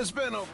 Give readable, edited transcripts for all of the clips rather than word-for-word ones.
It's been a...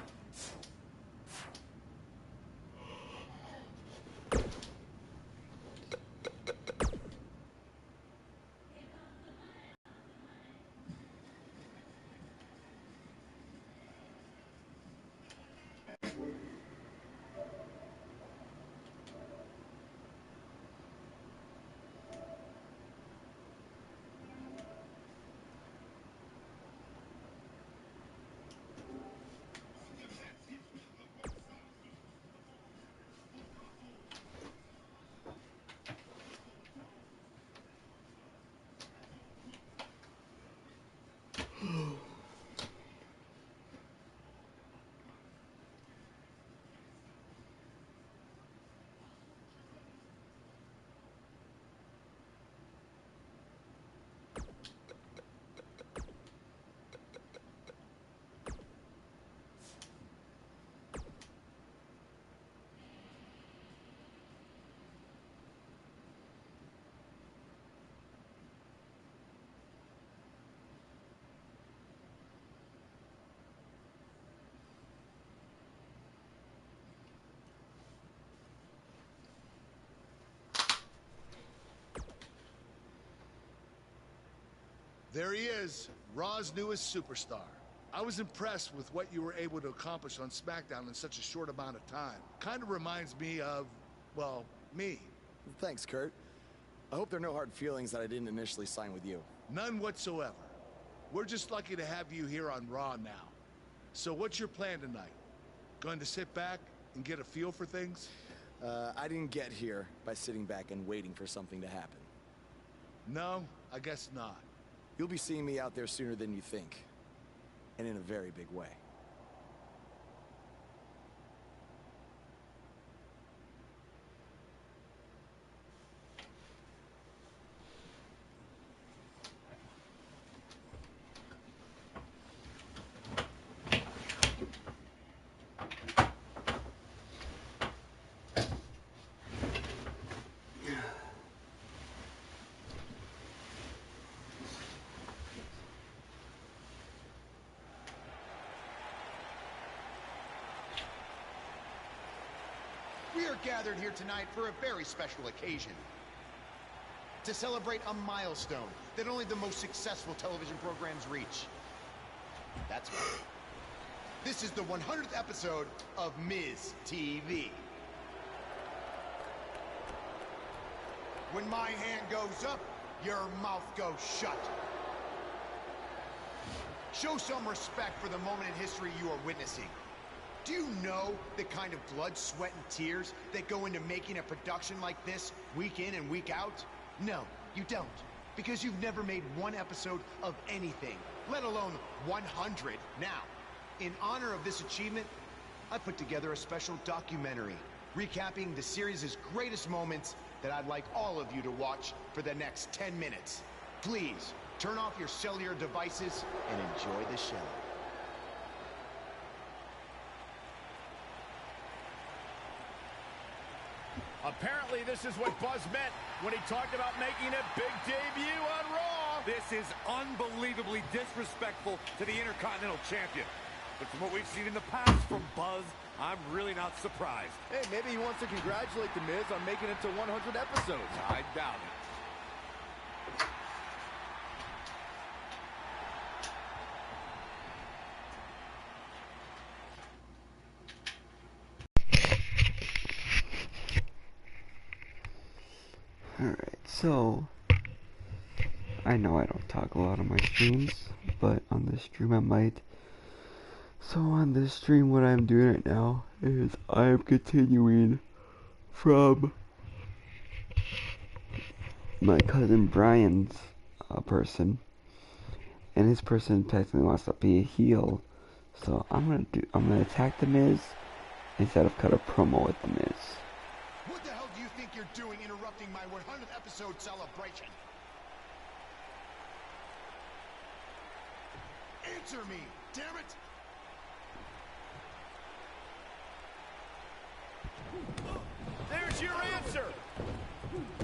There he is, Raw's newest superstar. I was impressed with what you were able to accomplish on SmackDown in such a short amount of time. Kind of reminds me of, well, me. Thanks, Kurt. I hope there are no hard feelings that I didn't initially sign with you. None whatsoever. We're just lucky to have you here on Raw now. So what's your plan tonight? Going to sit back and get a feel for things? I didn't get here by sitting back and waiting for something to happen. No, I guess not. You'll be seeing me out there sooner than you think. And in a very big way. We are gathered here tonight for a very special occasion. To celebrate a milestone that only the most successful television programs reach. That's right. This is the 100th episode of Miz TV. When my hand goes up, your mouth goes shut. Show some respect for the moment in history you are witnessing. Do you know the kind of blood, sweat, and tears that go into making a production like this week in and week out? No, you don't. Because you've never made one episode of anything, let alone 100. Now, in honor of this achievement, I put together a special documentary recapping the series' greatest moments that I'd like all of you to watch for the next 10 minutes. Please, turn off your cellular devices and enjoy the show. Apparently, this is what Buzz meant when he talked about making a big debut on Raw. This is unbelievably disrespectful to the Intercontinental Champion. But from what we've seen in the past from Buzz, I'm really not surprised. Hey, maybe he wants to congratulate The Miz on making it to 100 episodes. I doubt it. Alright, so I know I don't talk a lot on my streams, but on this stream I might. So on this stream what I'm doing right now is I am continuing from my cousin Brian's person, and his person technically wants to be a heel, so I'm gonna attack The Miz instead of cut a promo with The Miz. What the hell do you think you're doing interrupting my 100th episode celebration? Answer me, damn it! There's your answer.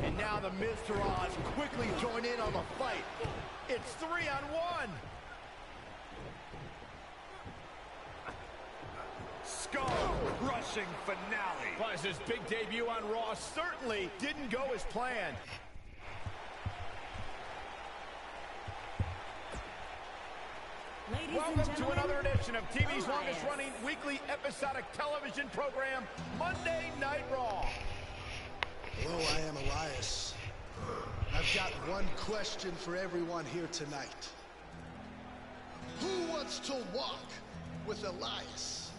And now the Miztourage quickly join in on the fight. It's 3-on-1. skull-crushing finale. Buzz's big debut on Raw certainly didn't go as planned. Welcome to another edition of TV's longest-running weekly episodic television program, Monday Night Raw. Hello, I am Elias. I've got one question for everyone here tonight. Who wants to walk with Elias?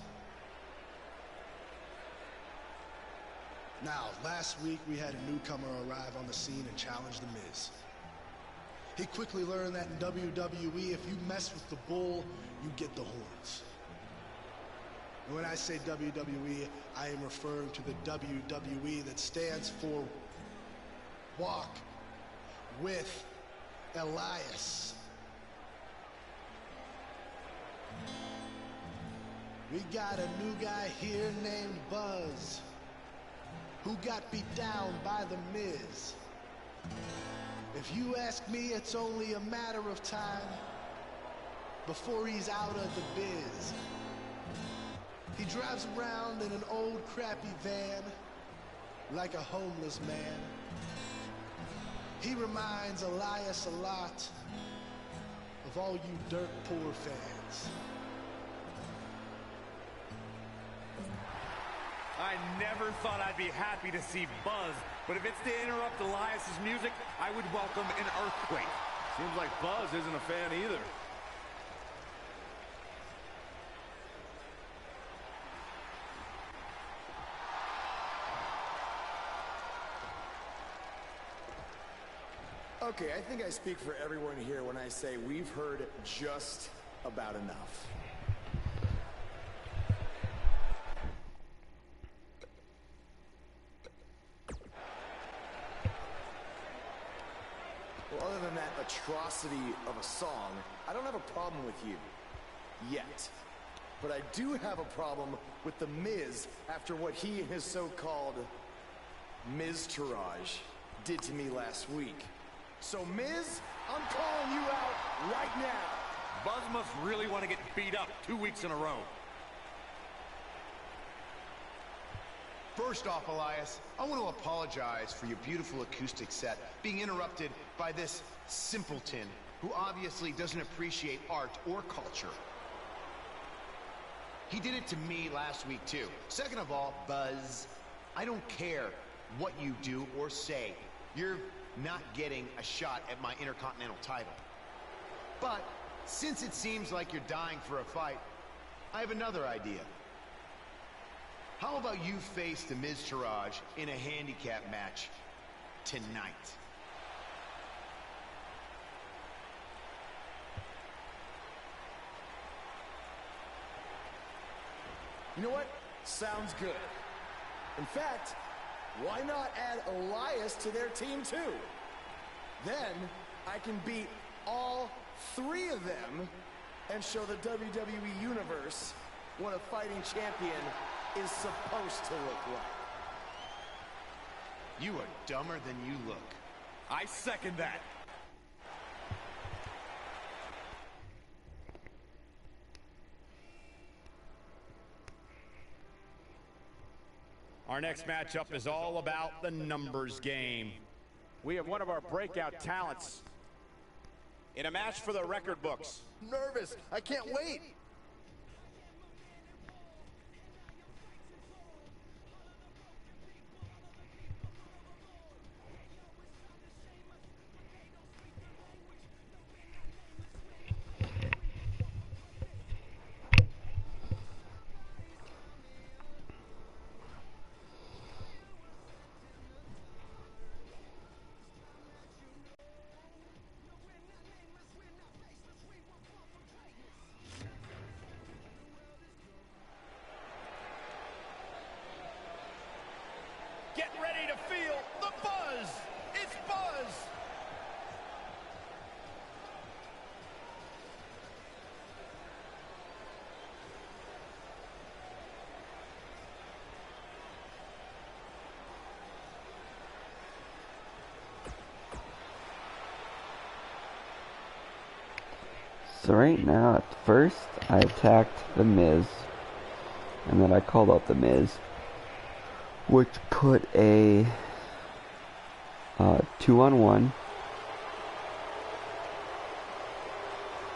Now, last week we had a newcomer arrive on the scene and challenge The Miz. He quickly learned that in WWE, if you mess with the bull, you get the horns. And when I say WWE, I am referring to the WWE that stands for Walk with Elias. We got a new guy here named Buzz, who got beat down by The Miz. If you ask me, it's only a matter of time before he's out of the biz. He drives around in an old crappy van like a homeless man. He reminds Elias a lot of all you dirt poor fans. I never thought I'd be happy to see Buzz, but if it's to interrupt Elias's music, I would welcome an earthquake. Seems like Buzz isn't a fan either. Okay, I think I speak for everyone here when I say we've heard just about enough. Well, other than that atrocity of a song, I don't have a problem with you. Yet. But I do have a problem with The Miz after what he and his so-called Miz-tourage did to me last week. So, Miz, I'm calling you out right now. Buzz must really want to get beat up 2 weeks in a row. First off, Elias, I want to apologize for your beautiful acoustic set being interrupted by this simpleton who obviously doesn't appreciate art or culture. He did it to me last week, too. Second of all, Buzz, I don't care what you do or say. You're not getting a shot at my Intercontinental title. But since it seems like you're dying for a fight, I have another idea. How about you face the Miz-tourage in a handicap match tonight? You know what? Sounds good. In fact, why not add Elias to their team too? Then I can beat all 3 of them and show the WWE Universe what a fighting champion is supposed to look like. You are dumber than you look. I second that. Our next matchup is all about the numbers game. We have one of our breakout talents in a match for the record books. Nervous. I can't wait. Get ready to feel the buzz. It's Buzz. So right now, at first, I attacked The Miz. and then I called out The Miz, which put a 2-on-1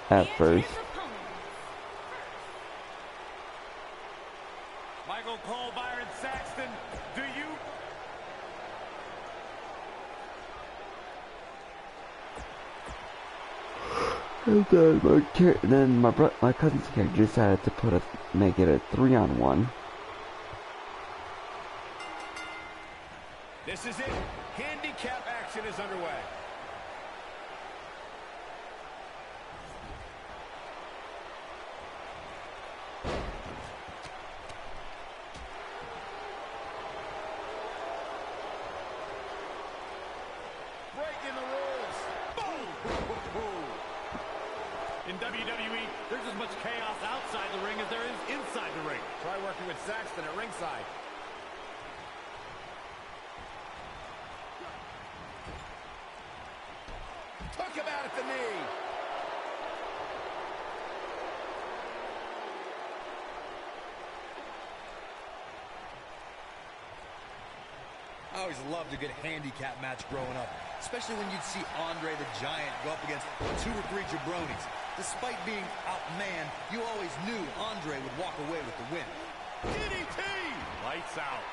at first. Michael Cole, Byron Saxton, do you? And then my cousin's character decided to make it a 3-on-1. This is it. Handicap action is underway. Breaking the rules. Boom! In WWE, there's as much chaos outside the ring as there is inside the ring. Try working with Saxton at ringside. Took him out at the knee. I always loved a good handicap match growing up, especially when you'd see Andre the Giant go up against 2 or 3 jabronis. Despite being outmanned, you always knew Andre would walk away with the win. DDT! Lights out.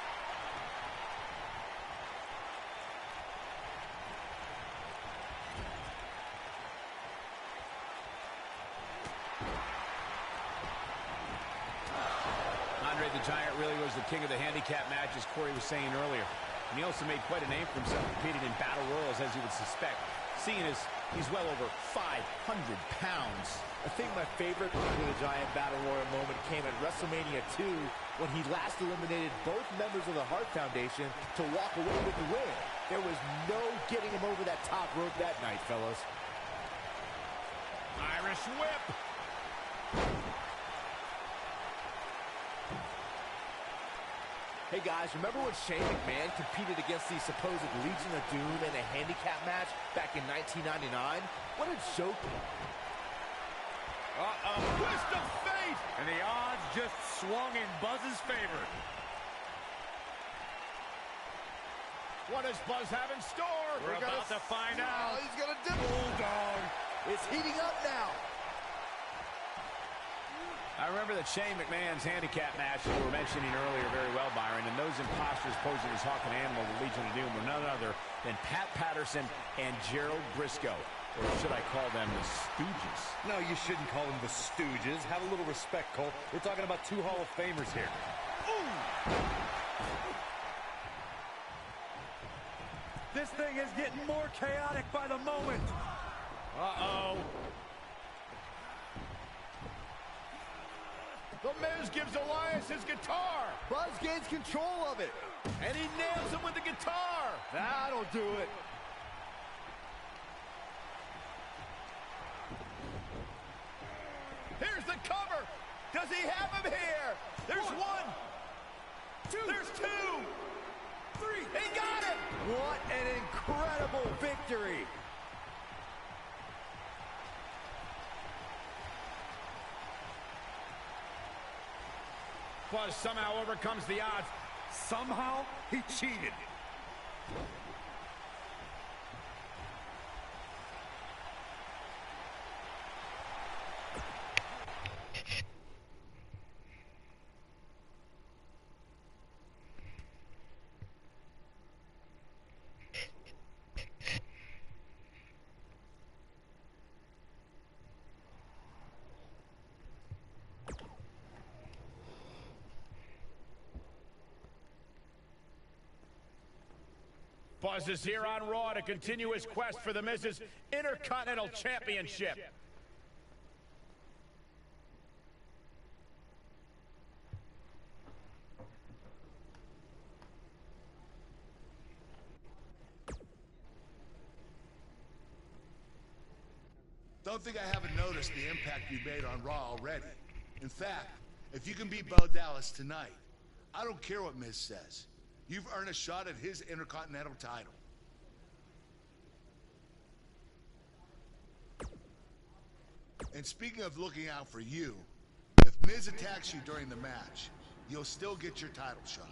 Andre the Giant really was the king of the handicap match, as Corey was saying earlier. And he also made quite a name for himself competing in battle royals, as you would suspect, seeing as he's well over 500 pounds. I think my favorite Andre the Giant Battle Royal moment came at WrestleMania 2 when he last eliminated both members of the Hart Foundation to walk away with the win. There was no getting him over that top rope that night, fellas. Irish whip. Hey guys, remember when Shane McMahon competed against the supposed Legion of Doom in a handicap match back in 1999? What a joke. Uh-oh, twist of fate! And the odds just swung in Buzz's favor. What does Buzz have in store? We're about to find out. He's gonna dip. Bulldog. It's heating up now. I remember that Shane McMahon's handicap match you were mentioning earlier very well, Byron, and those imposters posing as Hawk and Animal, the Legion of Doom, were none other than Pat Patterson and Gerald Briscoe. Or should I call them the Stooges? No, you shouldn't call them the Stooges. Have a little respect, Cole. We're talking about 2 Hall of Famers here. Ooh. This thing is getting more chaotic by the moment. Uh-oh. The Miz gives Elias his guitar. Buzz gains control of it. And he nails him with the guitar. That'll do it. Here's the cover. Does he have him here? There's 1, 2, there's 2, 3. He got him. What an incredible victory. Buzz somehow overcomes the odds. Somehow, he cheated. Buzz is here on Raw to continue his quest for the Miz's Intercontinental Championship. Don't think I haven't noticed the impact you made on Raw already. In fact, if you can beat Bo Dallas tonight, I don't care what Miz says. You've earned a shot at his Intercontinental title. And speaking of looking out for you, if Miz attacks you during the match, you'll still get your title shot.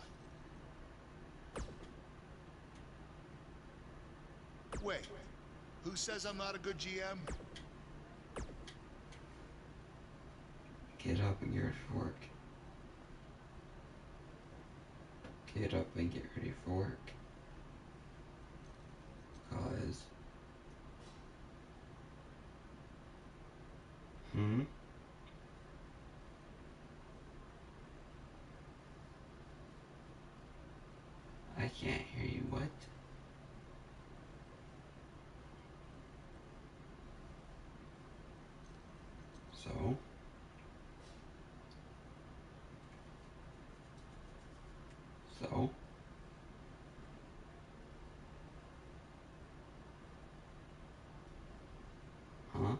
Wait, who says I'm not a good GM? Get up and get ready for work. Get up and get ready for work. Cause... I can't hear you, what? So? So? Huh?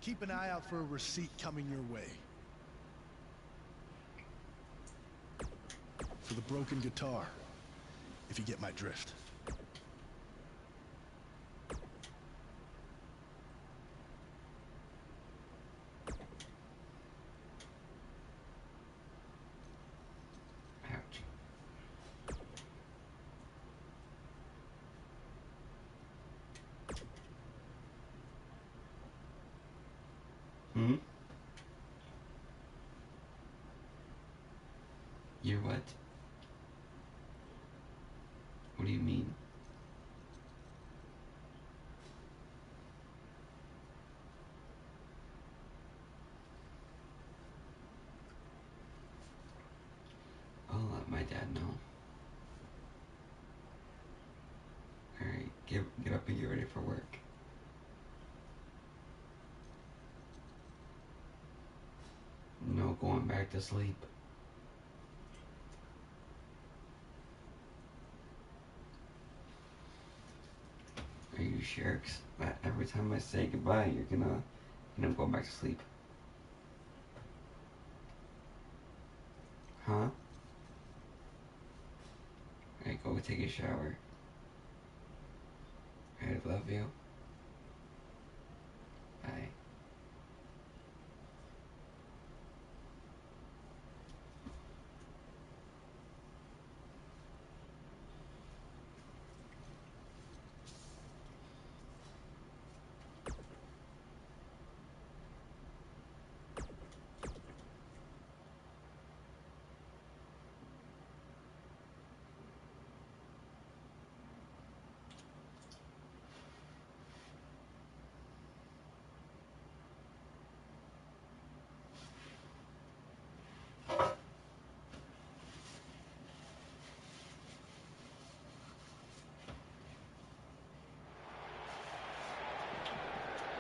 Keep an eye out for a receipt coming your way. For the broken guitar, if you get my drift. Ouch. You're what? What do you mean? I'll let my dad know. Alright, get up and get ready for work. No going back to sleep. Are you sure? 'Cause every time I say goodbye, you're gonna end up going back to sleep. Huh? Alright, go take a shower. I love you. Bye.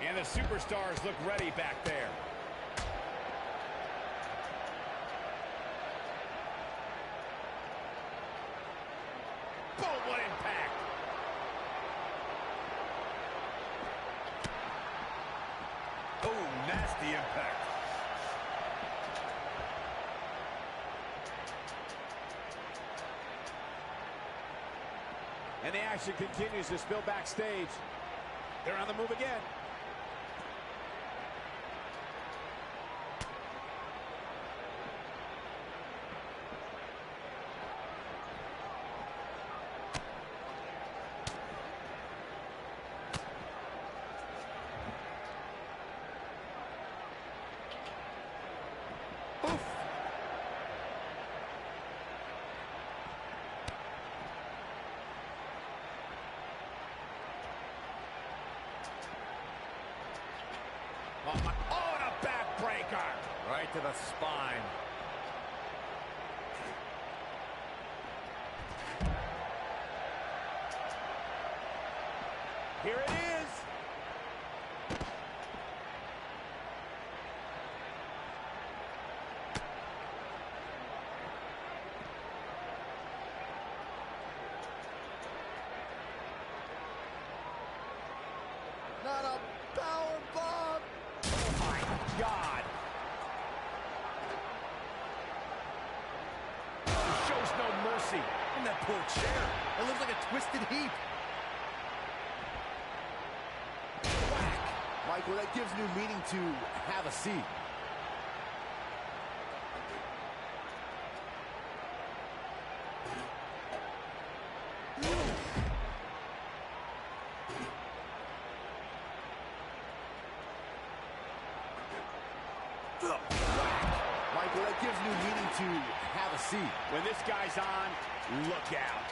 And the superstars look ready back there. Boom, what impact. Oh, nasty impact. And the action continues to spill backstage. They're on the move again. Oh, and a backbreaker. Right to the spine. Here it is. Not a power bomb. Oh, my God. Shows no mercy. poor chair. It looks like a twisted heap. Whack! Michael, that gives new meaning to have a seat. Michael, that gives new meaning to have a seat. When this guy's on, look out.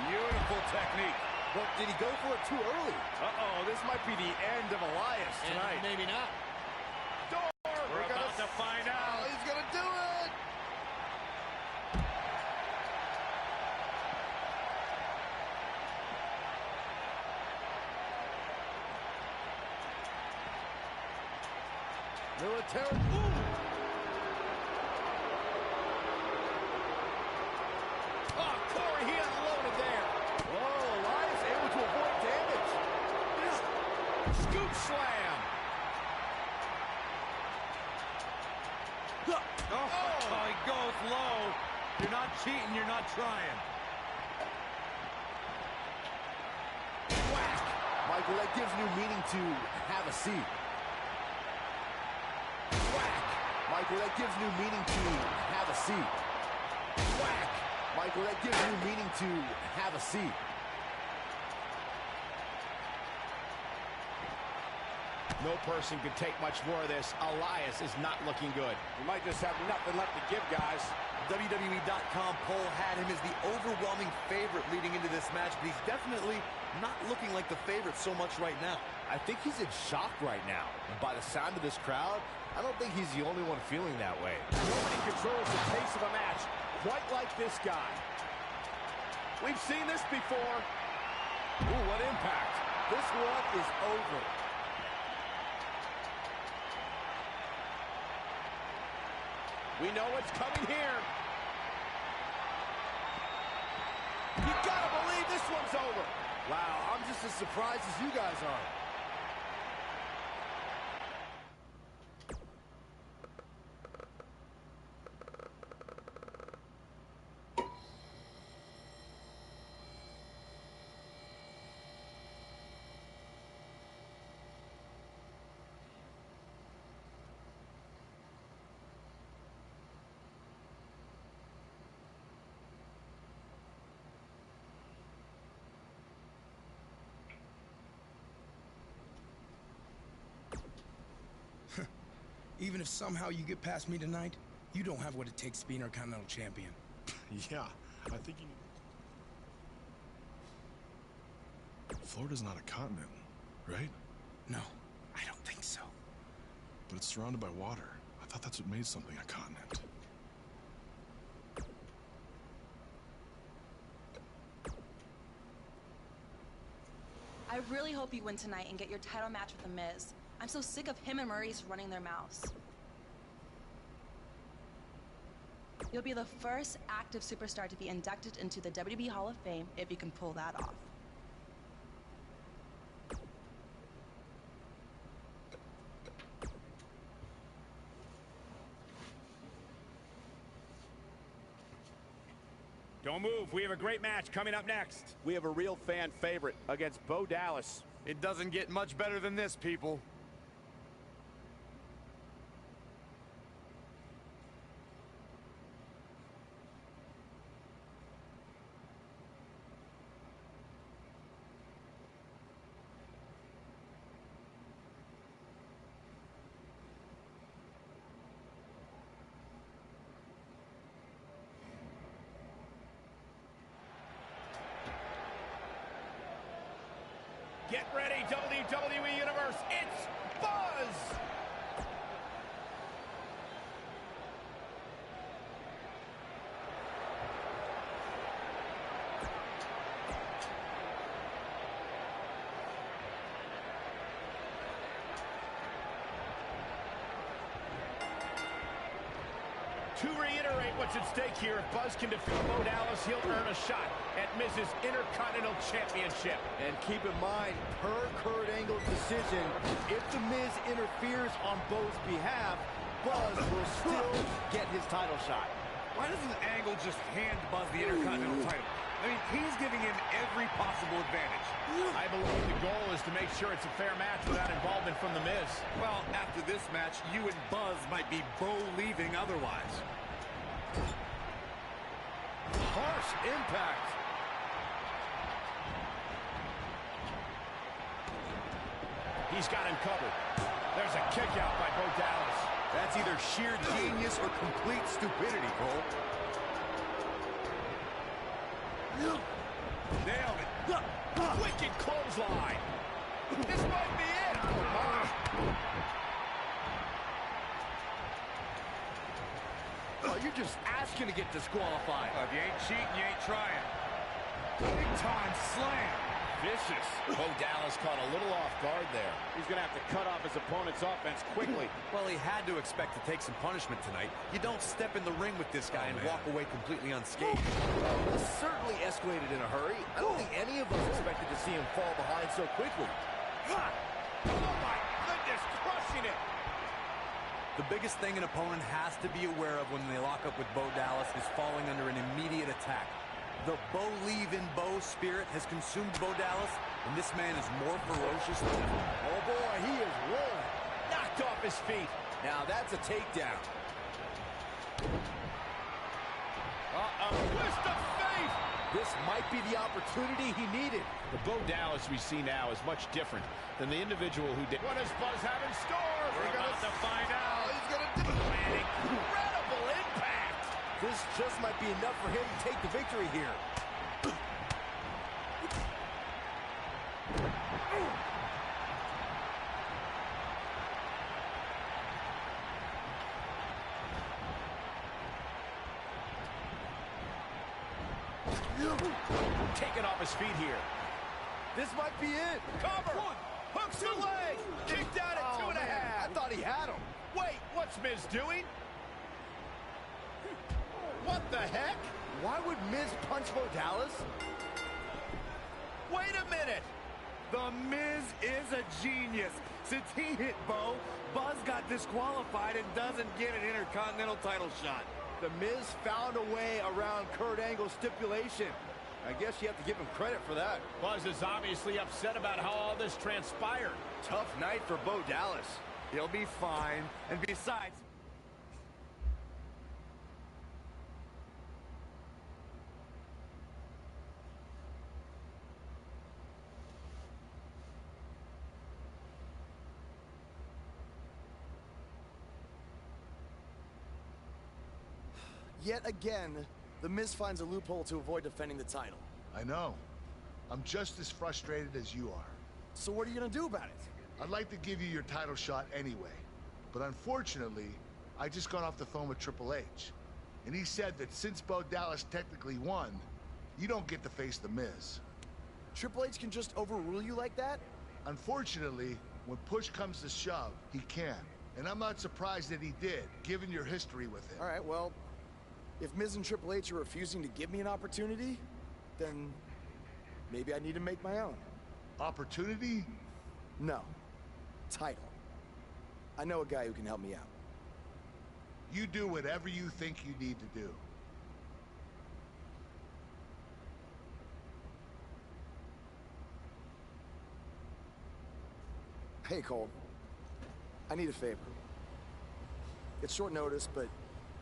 Beautiful technique. Well, did he go for it too early? Uh-oh, this might be the end of Elias tonight. Maybe not. We're about to find out. Oh, he's gonna do it! Military. Ooh. Oh, Corey, he unloaded there. Whoa, Elias able to avoid damage. Scoop slam. Oh, he goes low. You're not cheating, you're not trying. Whack! Michael, that gives new meaning to have a seat. Whack! Michael, that gives new meaning to have a seat. Whack! Michael, that gives new meaning to have a seat. No person could take much more of this. Elias is not looking good. You might just have nothing left to give, guys. WWE.com poll had him as the overwhelming favorite leading into this match, but he's definitely not looking like the favorite so much right now. I think he's in shock right now. And by the sound of this crowd, I don't think he's the only one feeling that way. Nobody controls the pace of a match quite like this guy. We've seen this before. Ooh, what impact. This one is over. We know what's coming here. You gotta believe this one's over. Wow, I'm just as surprised as you guys are. Even if somehow you get past me tonight, you don't have what it takes to be Intercontinental Champion. Yeah, I think you... Florida's not a continent, right? No, I don't think so. But it's surrounded by water. I thought that's what made something a continent. I really hope you win tonight and get your title match with The Miz. I'm so sick of him and Maurice running their mouths. You'll be the first active superstar to be inducted into the WWE Hall of Fame if you can pull that off. Don't move. We have a great match coming up next. We have a real fan favorite against Bo Dallas. It doesn't get much better than this, people. Get ready, WWE Universe. It's Buzz! To reiterate what's at stake here, if Buzz can defeat Bo Dallas, he'll earn a shot at Miz's Intercontinental Championship. And keep in mind, per Kurt Angle's decision, if The Miz interferes on Bo's behalf, Buzz will still get his title shot. Why doesn't Angle just hand Buzz the Intercontinental title? I mean, he's giving him every possible advantage. I believe the goal is to make sure it's a fair match without involvement from The Miz. Well, after this match, you and Buzz might be Bo-leaving otherwise. Harsh impact. He's got him covered. There's a kick out by Bo Dallas. That's either sheer genius or complete stupidity, Cole. Nailed it. Wicked clothesline. This might be it. Oh, you're just asking to get disqualified. If you ain't cheating, you ain't trying. Big time slam. Vicious. Bo Dallas caught a little off guard there. He's going to have to cut off his opponent's offense quickly. Well, he had to expect to take some punishment tonight. You don't step in the ring with this guy and walk away completely unscathed. This certainly escalated in a hurry. I don't think any of us expected to see him fall behind so quickly. Oh, my goodness, crushing it. The biggest thing an opponent has to be aware of when they lock up with Bo Dallas is falling under an immediate attack. The Bo-leave-in-Bo spirit has consumed Bo Dallas, and this man is more ferocious than ever. Oh, boy, he is rolling. Knocked off his feet. Now that's a takedown. Twist of fate. This might be the opportunity he needed. The Bo Dallas we see now is much different than the individual who did. What does Buzz have in store? We're about to find out. He's going to do it. An incredible impact. This just might be enough for him to take the victory here. Taken off his feet here. This might be it. Cover. One. Hooks the leg. Kicked out at 2.5. I thought he had him. Wait, what's Miz doing? What the heck? Why would Miz punch Bo Dallas? Wait a minute. The Miz is a genius. Since he hit Bo, Buzz got disqualified and doesn't get an Intercontinental title shot. The Miz found a way around Kurt Angle's stipulation. I guess you have to give him credit for that. Buzz is obviously upset about how all this transpired. Tough night for Bo Dallas. He'll be fine. And besides, Yet again, The Miz finds a loophole to avoid defending the title. I know. I'm just as frustrated as you are. So what are you gonna do about it? I'd like to give you your title shot anyway. But unfortunately, I just got off the phone with Triple H. And he said that since Bo Dallas technically won, you don't get to face The Miz. Triple H can just overrule you like that? Unfortunately, when push comes to shove, he can. And I'm not surprised that he did, given your history with him. All right, well, if Miz and Triple H are refusing to give me an opportunity, then maybe I need to make my own. Opportunity? No. Title. I know a guy who can help me out. You do whatever you think you need to do. Hey, Cole. I need a favor. It's short notice, but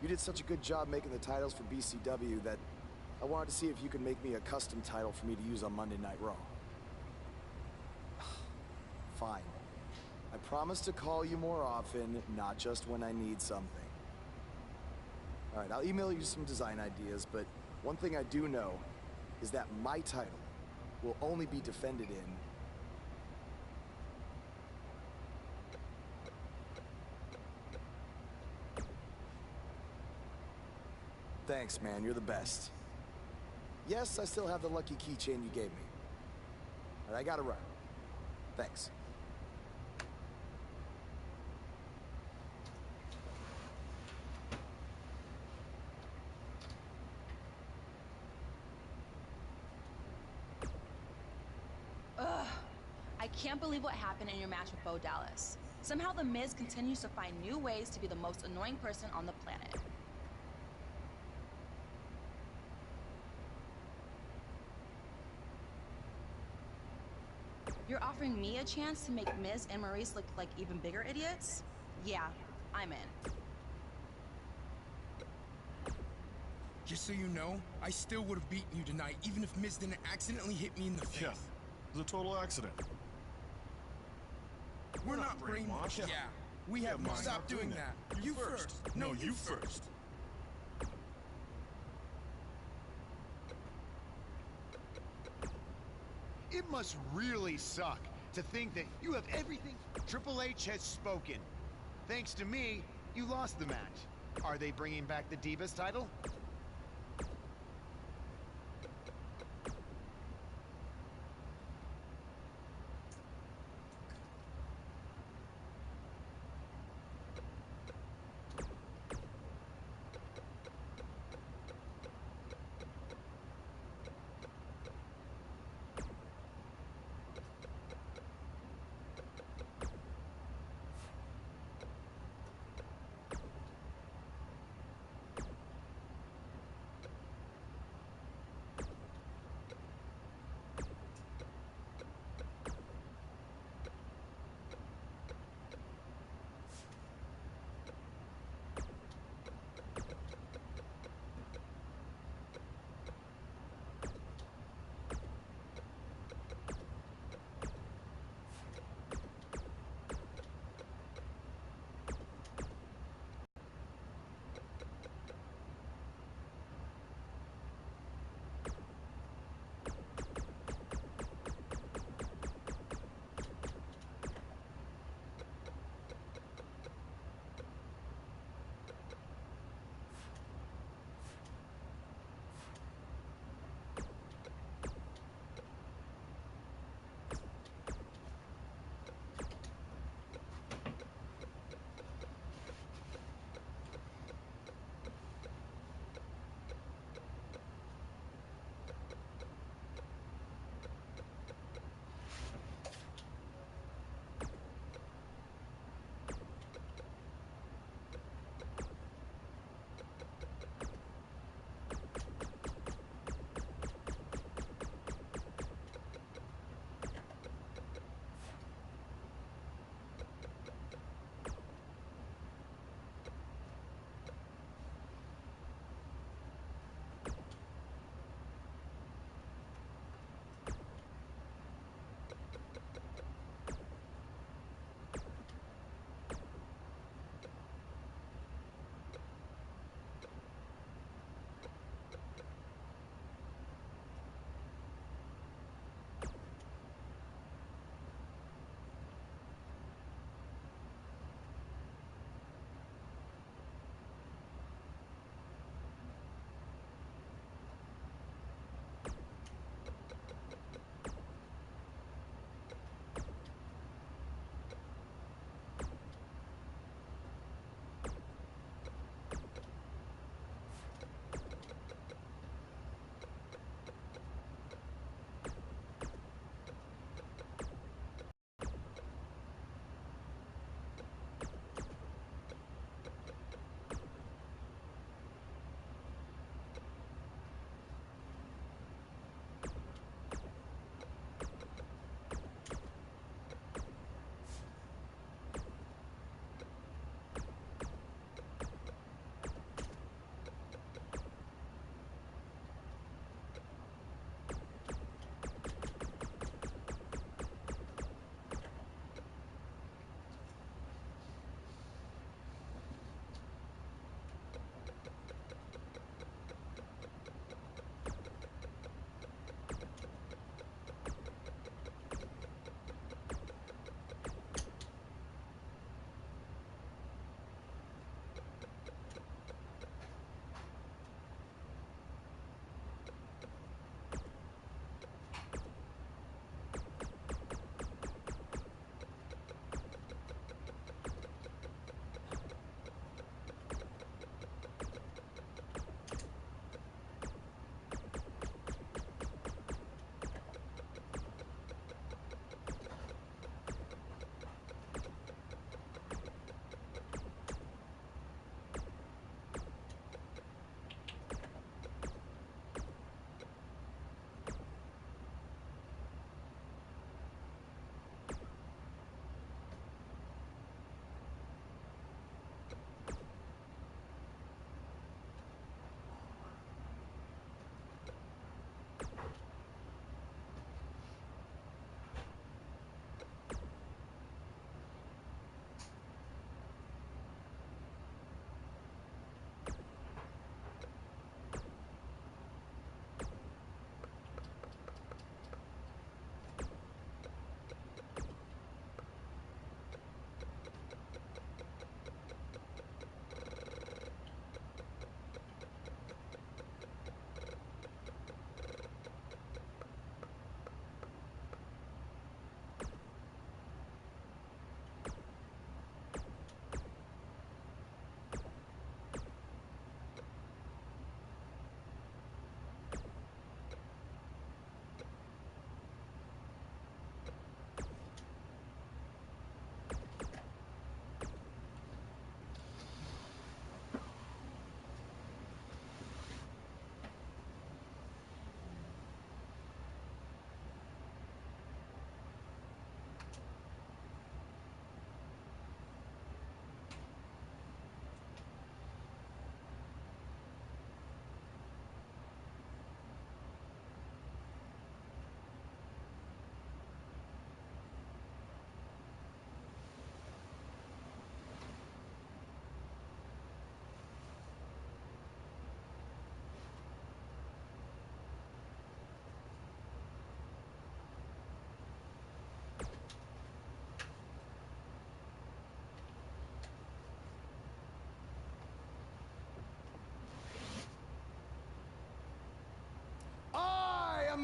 you did such a good job making the titles for BCW that I wanted to see if you could make me a custom title for me to use on Monday Night Raw. Fine. I promise to call you more often, not just when I need something. All right, I'll email you some design ideas, but one thing I do know is that my title will only be defended in Thanks, man. You're the best. Yes, I still have the lucky keychain you gave me. But I gotta run. Thanks. Ugh. I can't believe what happened in your match with Bo Dallas. Somehow The Miz continues to find new ways to be the most annoying person on the planet. You're offering me a chance to make Miz and Maurice look like even bigger idiots? Yeah, I'm in. Just so you know, I still would have beaten you tonight, even if Miz didn't accidentally hit me in the face. Yeah, it was a total accident. We're not brainwashed. Yeah. We have mine. stop doing that. You first. No, you first. It must really suck to think that you have everything. Triple H has spoken. Thanks to me, you lost the match. Are they bringing back the Divas title?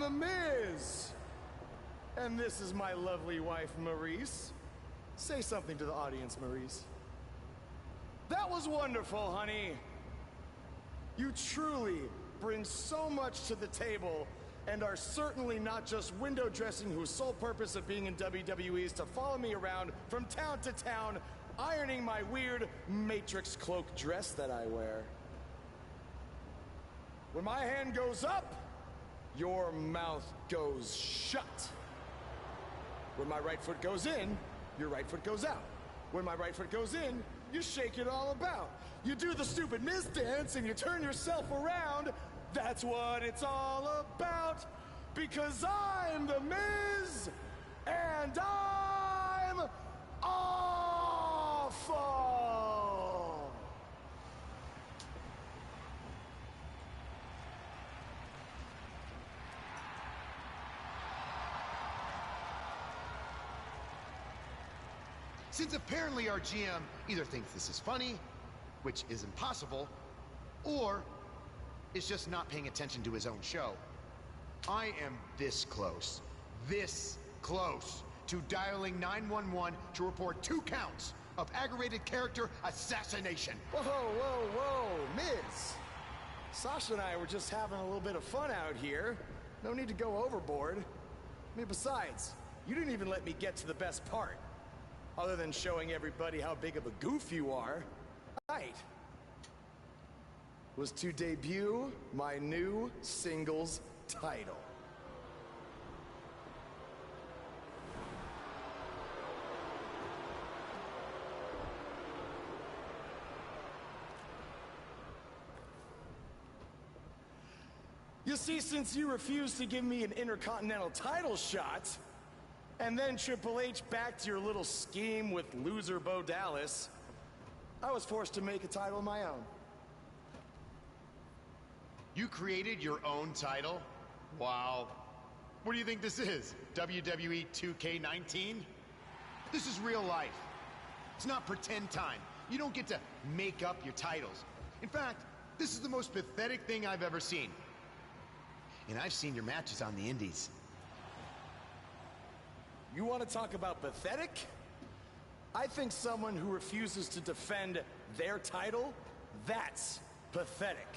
am The Miz. And this is my lovely wife, Maurice. Say something to the audience, Maurice. That was wonderful, honey. You truly bring so much to the table and are certainly not just window dressing whose sole purpose of being in WWE is to follow me around from town to town, ironing my weird Matrix cloak dress that I wear. When my hand goes up, your mouth goes shut. When my right foot goes in, your right foot goes out. When my right foot goes in, you shake it all about. You do the stupid Miz dance and you turn yourself around. That's what it's all about. Because I'm The Miz, and I'm awful. Since apparently our GM either thinks this is funny, which is impossible, or is just not paying attention to his own show, I am this close to dialing 911 to report 2 counts of aggravated character assassination. Whoa, whoa, whoa, Miz. Sasha and I were just having a little bit of fun out here. No need to go overboard. I mean, besides, you didn't even let me get to the best part. Other than showing everybody how big of a goof you are. Right. Was to debut my new singles title. You see, since you refused to give me an Intercontinental title shot, and then Triple H backed your little scheme with loser Bo Dallas, I was forced to make a title of my own. You created your own title? Wow. What do you think this is? WWE 2K19? This is real life. It's not pretend time. You don't get to make up your titles. In fact, this is the most pathetic thing I've ever seen. And I've seen your matches on the indies. You want to talk about pathetic? I think someone who refuses to defend their title, that's pathetic.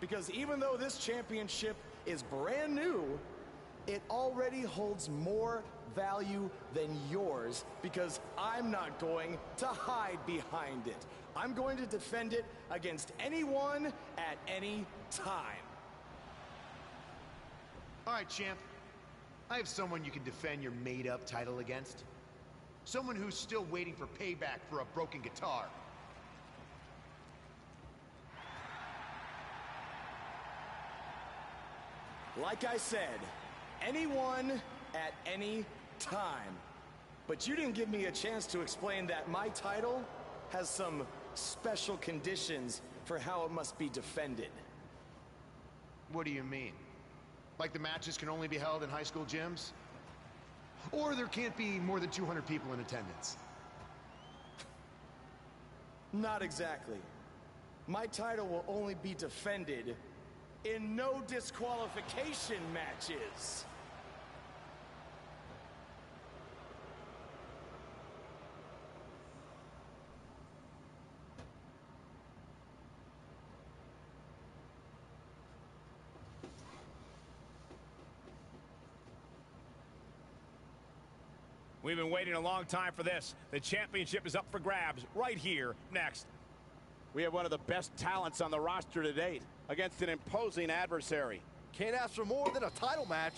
Because even though this championship is brand new, it already holds more value than yours because I'm not going to hide behind it. I'm going to defend it against anyone at any time. All right, champ. I have someone you can defend your made-up title against. Someone who's still waiting for payback for a broken guitar. Like I said, anyone at any time. But you didn't give me a chance to explain that my title has some special conditions for how it must be defended. What do you mean? Like the matches can only be held in high school gyms? Or there can't be more than 200 people in attendance? Not exactly. My title will only be defended in no disqualification matches. We've been waiting a long time for this. The championship is up for grabs right here, next. We have one of the best talents on the roster to date against an imposing adversary. Can't ask for more than a title match.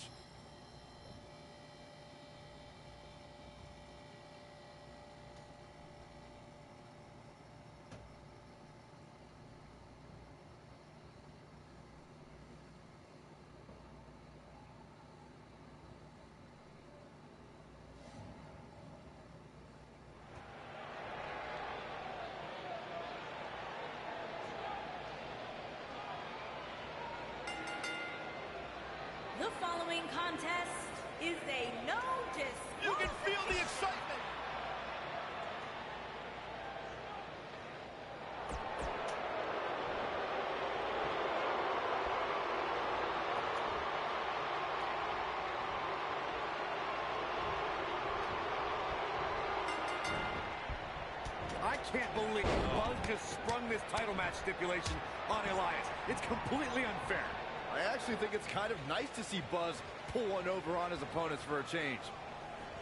The following can't believe Buzz just sprung this title match stipulation on Elias. It's completely unfair. I actually think it's kind of nice to see Buzz pull one over on his opponents for a change.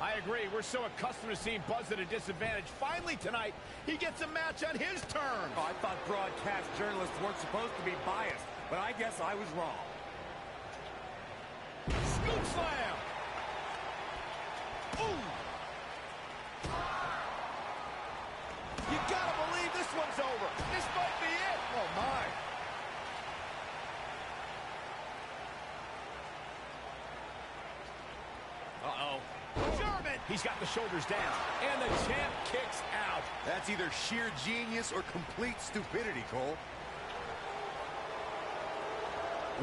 I agree. We're so accustomed to seeing Buzz at a disadvantage. Finally tonight, he gets a match on his terms. Oh, I thought broadcast journalists weren't supposed to be biased, but I guess I was wrong. Scoop slam! Ooh! You gotta believe this one's over. This might be it. Oh, my. Uh-oh. German! He's got the shoulders down, and the champ kicks out. That's either sheer genius or complete stupidity, Cole.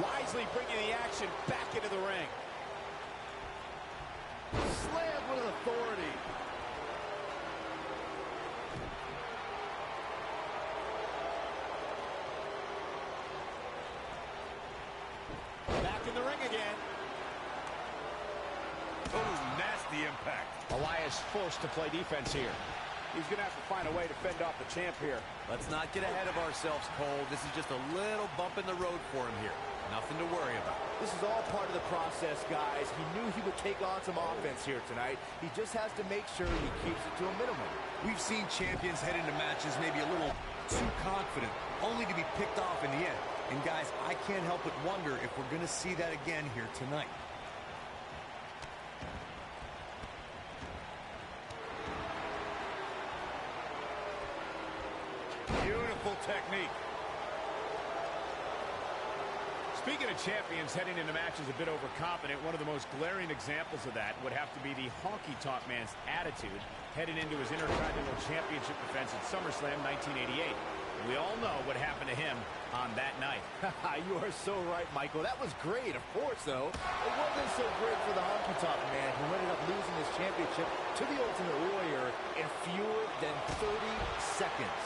Wisely bringing the action back into the ring. Slam with authority. Back in the ring again. Oh, nasty impact. Elias forced to play defense here. He's going to have to find a way to fend off the champ here. Let's not get ahead of ourselves, Cole. This is just a little bump in the road for him here. Nothing to worry about. This is all part of the process, guys. He knew he would take on some offense here tonight. He just has to make sure he keeps it to a minimum. We've seen champions head into matches maybe a little too confident, only to be picked off in the end. And guys, I can't help but wonder if we're going to see that again here tonight. Beautiful technique. Speaking of champions heading into matches a bit overconfident, one of the most glaring examples of that would have to be the honky-tonk man's attitude heading into his Intercontinental Championship defense at SummerSlam 1988. We all know what happened to him on that night. You are so right, Michael. That was great, of course, though. It wasn't so great for the honky-tonk man, who ended up losing his championship to the Ultimate Warrior in fewer than 30 seconds.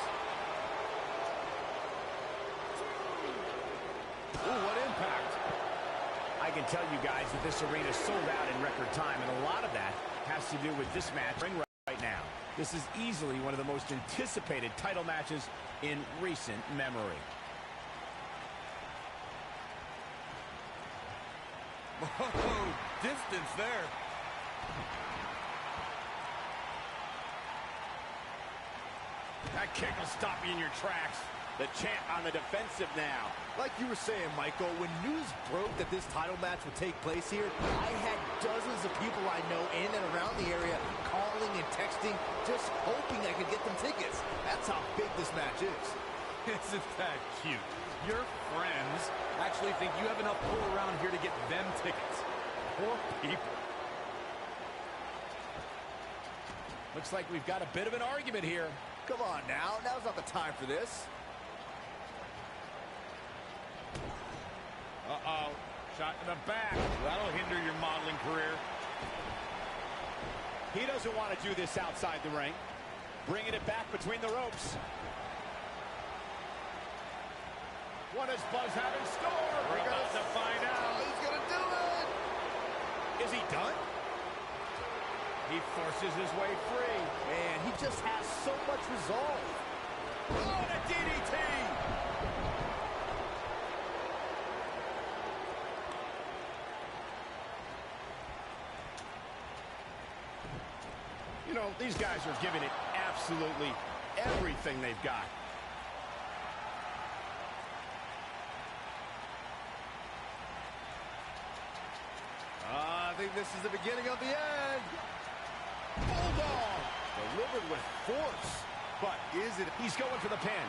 Ooh, what impact. I can tell you guys that this arena sold out in record time, and a lot of that has to do with this match right now. This is easily one of the most anticipated title matches in recent memory. Oh, distance there. That kick will stop you in your tracks. The champ on the defensive now. Like you were saying, Michael, when news broke that this title match would take place here, I had dozens of people I know in and around the area calling and texting, just hoping I could get them tickets. That's how big this match is. Isn't that cute? Your friends actually think you have enough pull around here to get them tickets. Poor people. Looks like we've got a bit of an argument here. Come on now. Now's not the time for this. Uh-oh. Shot in the back. That'll hinder your modeling career. He doesn't want to do this outside the ring. Bringing it back between the ropes. What does Buzz have in store? We're about to find out. He's going to do it. Is he done? He forces his way free. Man, he just has so much resolve. Oh, the DDT! You know, these guys are giving it absolutely everything they've got. I think this is the beginning of the end. Bulldog! Delivered with force. But is it? He's going for the pin.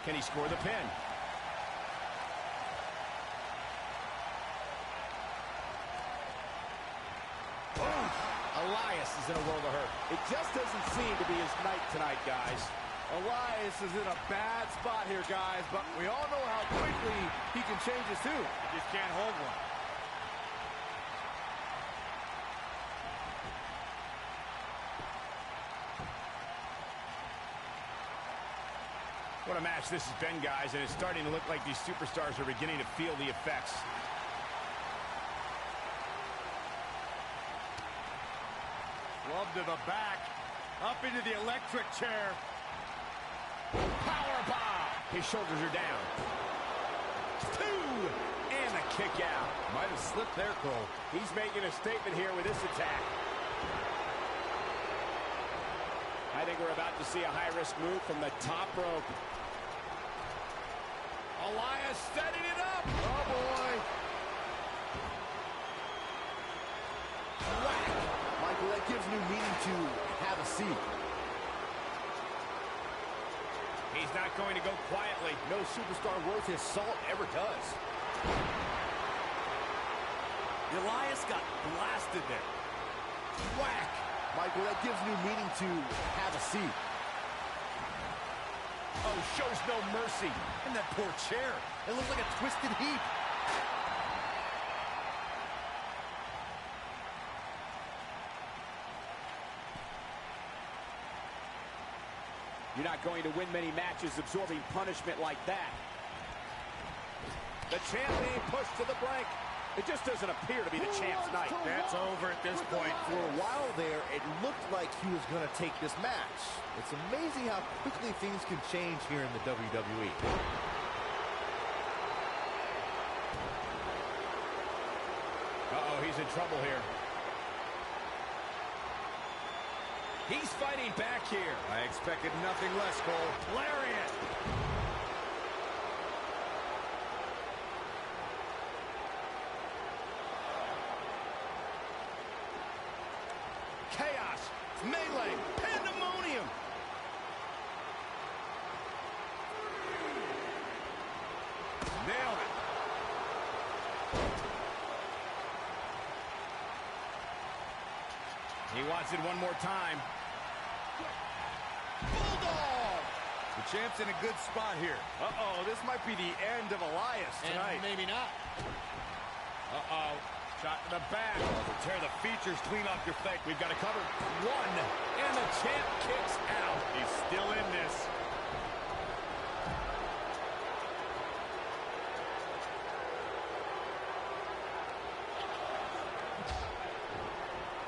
Can he score the pin? Elias is in a world of hurt. It just doesn't seem to be his night tonight, guys. Elias is in a bad spot here, guys, but we all know how quickly he can change his tune. He just can't hold one. What a match this has been, guys, and it's starting to look like these superstars are beginning to feel the effects. Club to the back. Up into the electric chair. Power bomb. His shoulders are down. 2. And a kick out. Might have slipped there, Cole. He's making a statement here with this attack. I think we're about to see a high-risk move from the top rope. Elias setting it up. Oh, boy. Whack! Michael, that gives new meaning to have a seat. He's not going to go quietly. No superstar worth his salt ever does. Elias got blasted there. Whack! Michael, that gives new meaning to have a seat. Oh, shows no mercy. And that poor chair. It looks like a twisted heap. You're not going to win many matches absorbing punishment like that. The champ being pushed to the brink. It just doesn't appear to be the champ's night. That's over at this point. For a while there, it looked like he was going to take this match. It's amazing how quickly things can change here in the WWE. Uh-oh, he's in trouble here. He's fighting back here. I expected nothing less, Cole. Lariat. Chaos, melee, pandemonium. Nailed it. He wants it one more time. Bulldog. The champ's in a good spot here. Uh-oh, this might be the end of Elias tonight. And maybe not. Uh-oh. Shot to the back. Tear the features clean off your face. We've got it covered. 1. And the champ kicks out. He's still in this.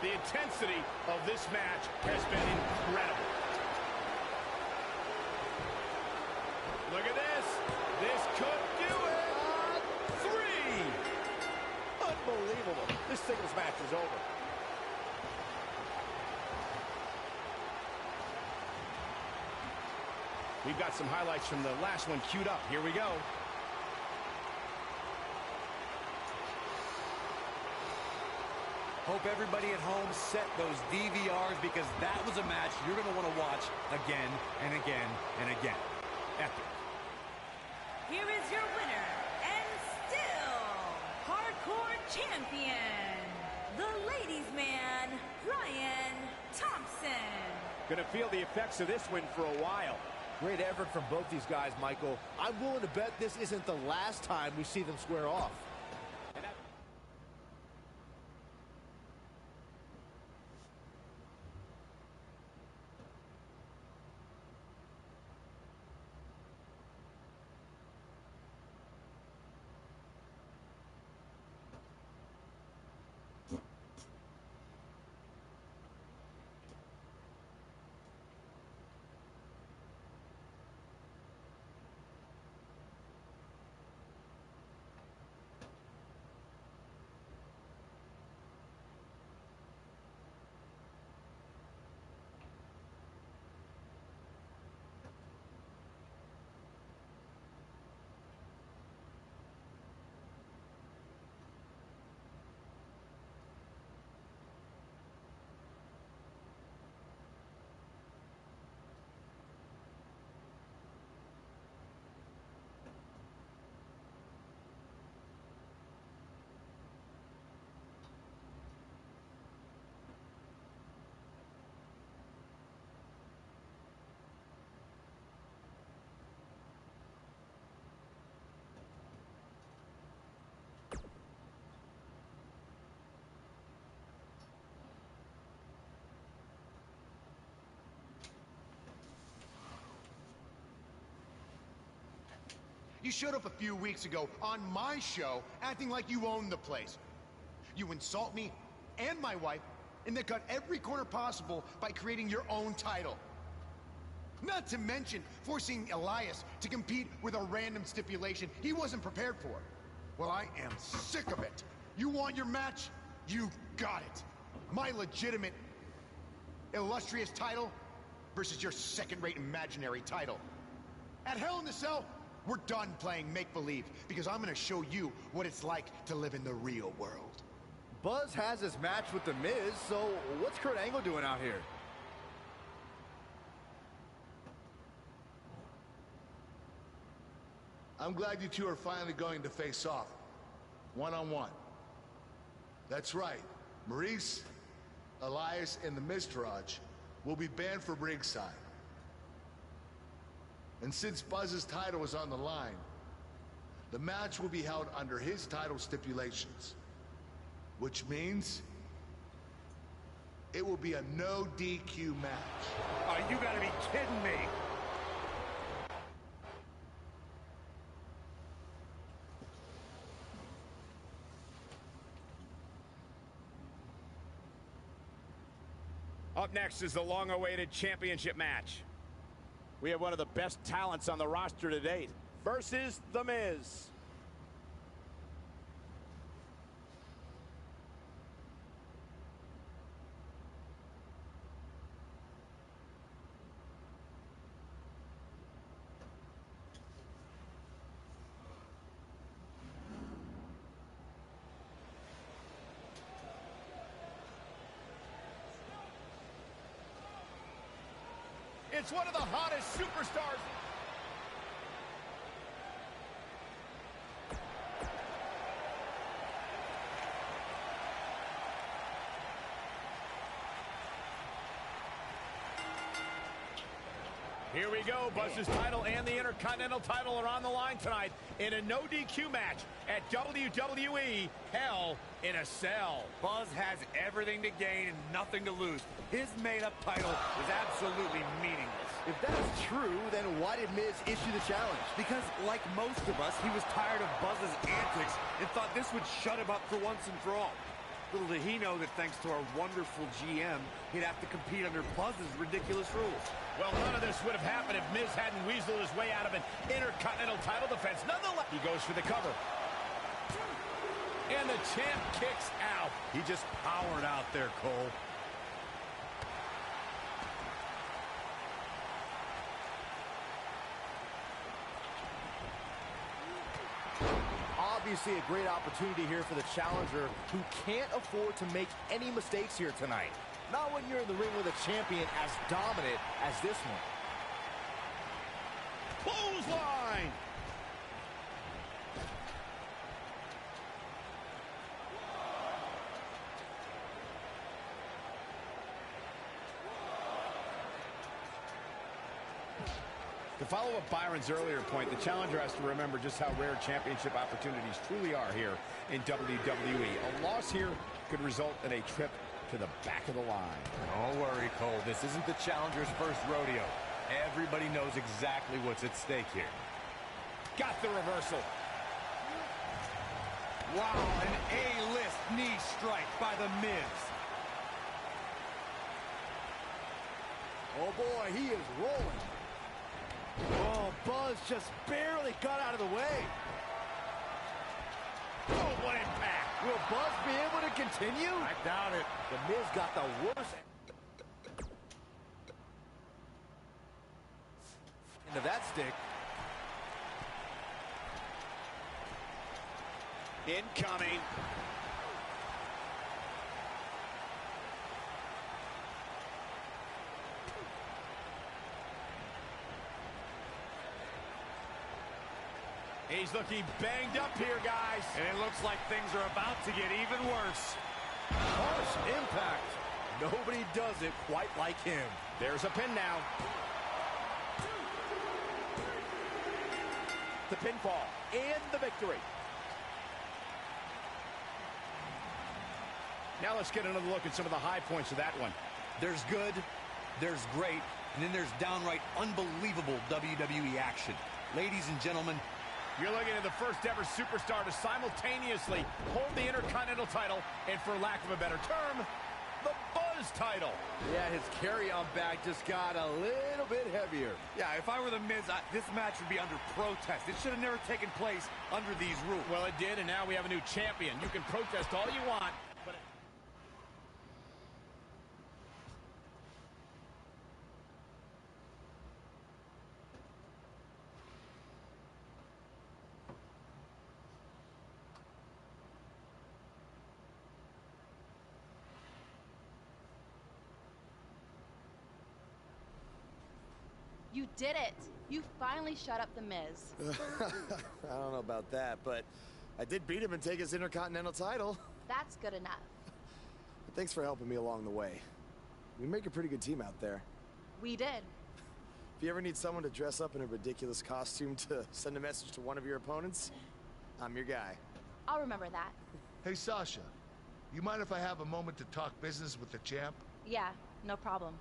The intensity of this match has been incredible. Look at this. This could do it. 3. Unbelievable. This singles match is over. We've got some highlights from the last one queued up. Here we go. Hope everybody at home set those DVRs because that was a match you're going to want to watch again and again and again. Epic. Here is your winner and still hardcore champion, the ladies' man, Brian Thompson. Gonna feel the effects of this win for a while. Great effort from both these guys, Michael. I'm willing to bet this isn't the last time we see them square off. You showed up a few weeks ago on my show acting like you owned the place. You insult me and my wife, and then cut every corner possible by creating your own title. Not to mention forcing Elias to compete with a random stipulation he wasn't prepared for. Well, I am sick of it. You want your match? You got it. My legitimate, illustrious title versus your second-rate imaginary title. At Hell in the Cell, we're done playing make-believe because I'm going to show you what it's like to live in the real world. Buzz has his match with The Miz, so what's Kurt Angle doing out here? I'm glad you two are finally going to face off, one-on-one. That's right, Maurice, Elias, and the Miztourage will be banned from ringside. And since Buzz's title is on the line, the match will be held under his title stipulations, which means it will be a no DQ match. Oh, you gotta be kidding me. Up next is the long-awaited championship match. We have one of the best talents on the roster to date versus The Miz. It's one of the hottest superstars. Here we go. Buzz's title and the Intercontinental title are on the line tonight in a no DQ match at WWE Hell in a Cell. Buzz has everything to gain and nothing to lose. His made-up title is absolutely meaningless. If that's true, then why did Miz issue the challenge? Because, like most of us, he was tired of Buzz's antics and thought this would shut him up for once and for all. Little did he know that thanks to our wonderful GM, he'd have to compete under Buzz's ridiculous rules. Well, none of this would have happened if Miz hadn't weaseled his way out of an Intercontinental title defense. Nonetheless, he goes for the cover. And the champ kicks out. He just powered out there, Cole. Obviously a great opportunity here for the challenger who can't afford to make any mistakes here tonight. Not when you're in the ring with a champion as dominant as this one. Clothesline! To follow up Byron's earlier point, the challenger has to remember just how rare championship opportunities truly are here in WWE. A loss here could result in a trip to the back of the line. Don't worry, Cole. This isn't the challenger's first rodeo. Everybody knows exactly what's at stake here. Got the reversal. Wow, an A-list knee strike by The Miz. Oh boy, he is rolling. Oh, Buzz just barely got out of the way. Oh, what impact. Will Buzz be able to continue? I doubt it. The Miz got the worst end of that stick. Incoming. He's looking banged up here, guys. And it looks like things are about to get even worse. Harsh impact. Nobody does it quite like him. There's a pin now. The pinfall and the victory. Now let's get another look at some of the high points of that one. There's good, there's great, and then there's downright unbelievable WWE action. Ladies and gentlemen, you're looking at the first ever superstar to simultaneously hold the Intercontinental title and, for lack of a better term, the Buzz title. Yeah, his carry-on bag just got a little bit heavier. Yeah, if I were the Miz, this match would be under protest. It should have never taken place under these rules. Well, it did, and now we have a new champion. You can protest all you want, but... You did it. You finally shut up the Miz. I don't know about that, but I did beat him and take his Intercontinental title. That's good enough. But thanks for helping me along the way. We make a pretty good team out there. We did. If you ever need someone to dress up in a ridiculous costume to send a message to one of your opponents, I'm your guy. I'll remember that. Hey, Sasha, you mind if I have a moment to talk business with the champ? Yeah, no problem.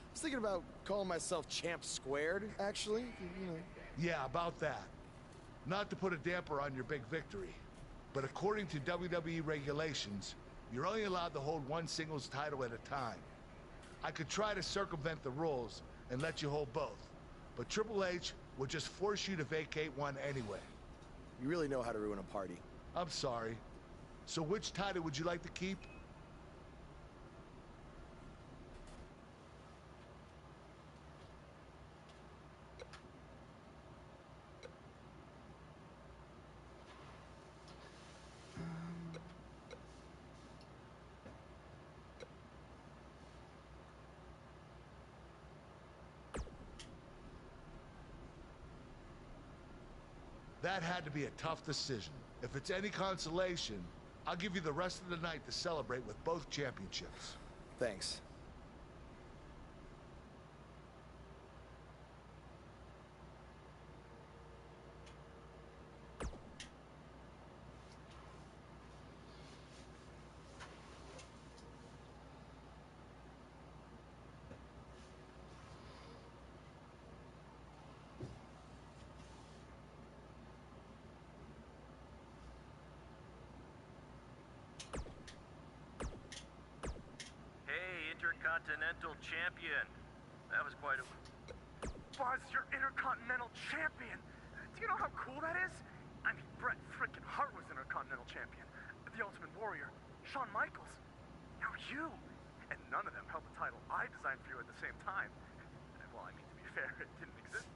I was thinking about calling myself Champ Squared, actually. You know. Yeah, about that. Not to put a damper on your big victory, but according to WWE regulations, you're only allowed to hold one singles title at a time. I could try to circumvent the rules and let you hold both, but Triple H would just force you to vacate one anyway. You really know how to ruin a party. I'm sorry. So which title would you like to keep? That had to be a tough decision. If it's any consolation, I'll give you the rest of the night to celebrate with both championships. Thanks. Intercontinental Champion. That was quite a... Buzz, you're Intercontinental Champion! Do you know how cool that is? I mean, Bret frickin' Hart was Intercontinental Champion. The Ultimate Warrior, Shawn Michaels. Now you! And none of them held the title I designed for you at the same time. Well, I mean, to be fair, it didn't exist.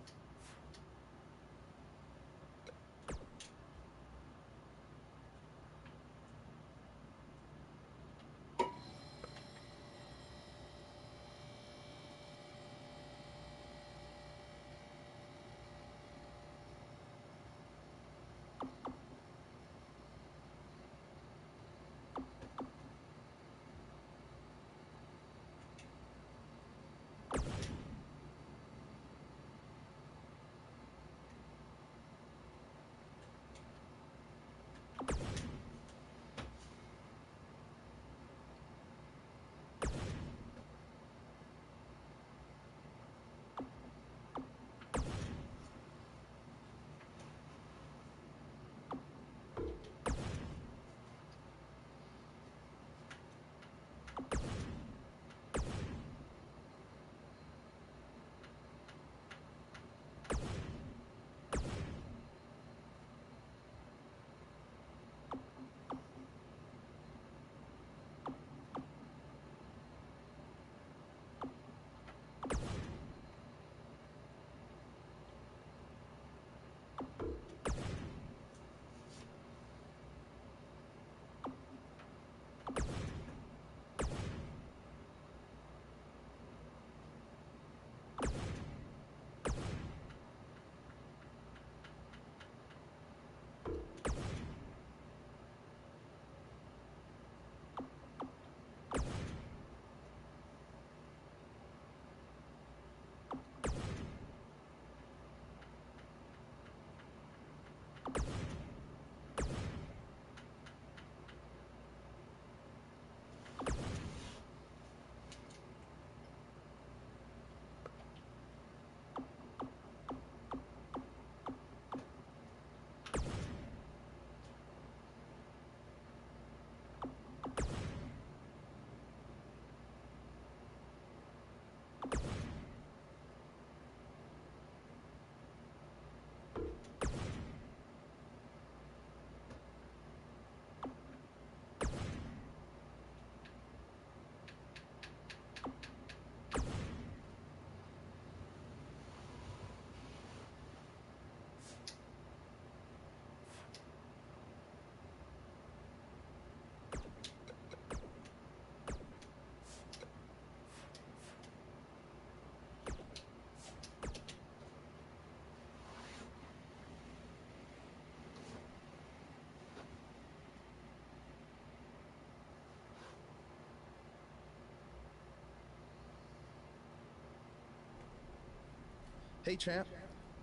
Hey, champ.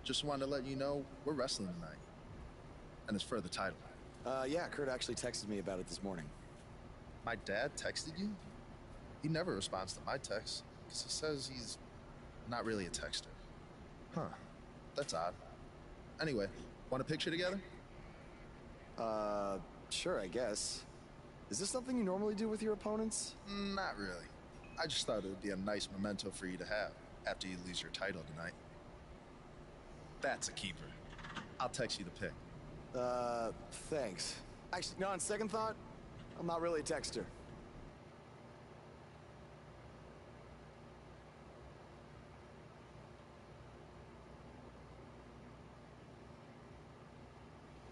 Just wanted to let you know we're wrestling tonight. And it's for the title. Yeah, Kurt actually texted me about it this morning. My dad texted you? He never responds to my texts, because he says he's not really a texter. Huh. That's odd. Anyway, want a picture together? Sure, I guess. Is this something you normally do with your opponents? Not really. I just thought it would be a nice memento for you to have after you lose your title tonight. That's a keeper. I'll text you the pic. Thanks. Actually, no, on second thought, I'm not really a texter.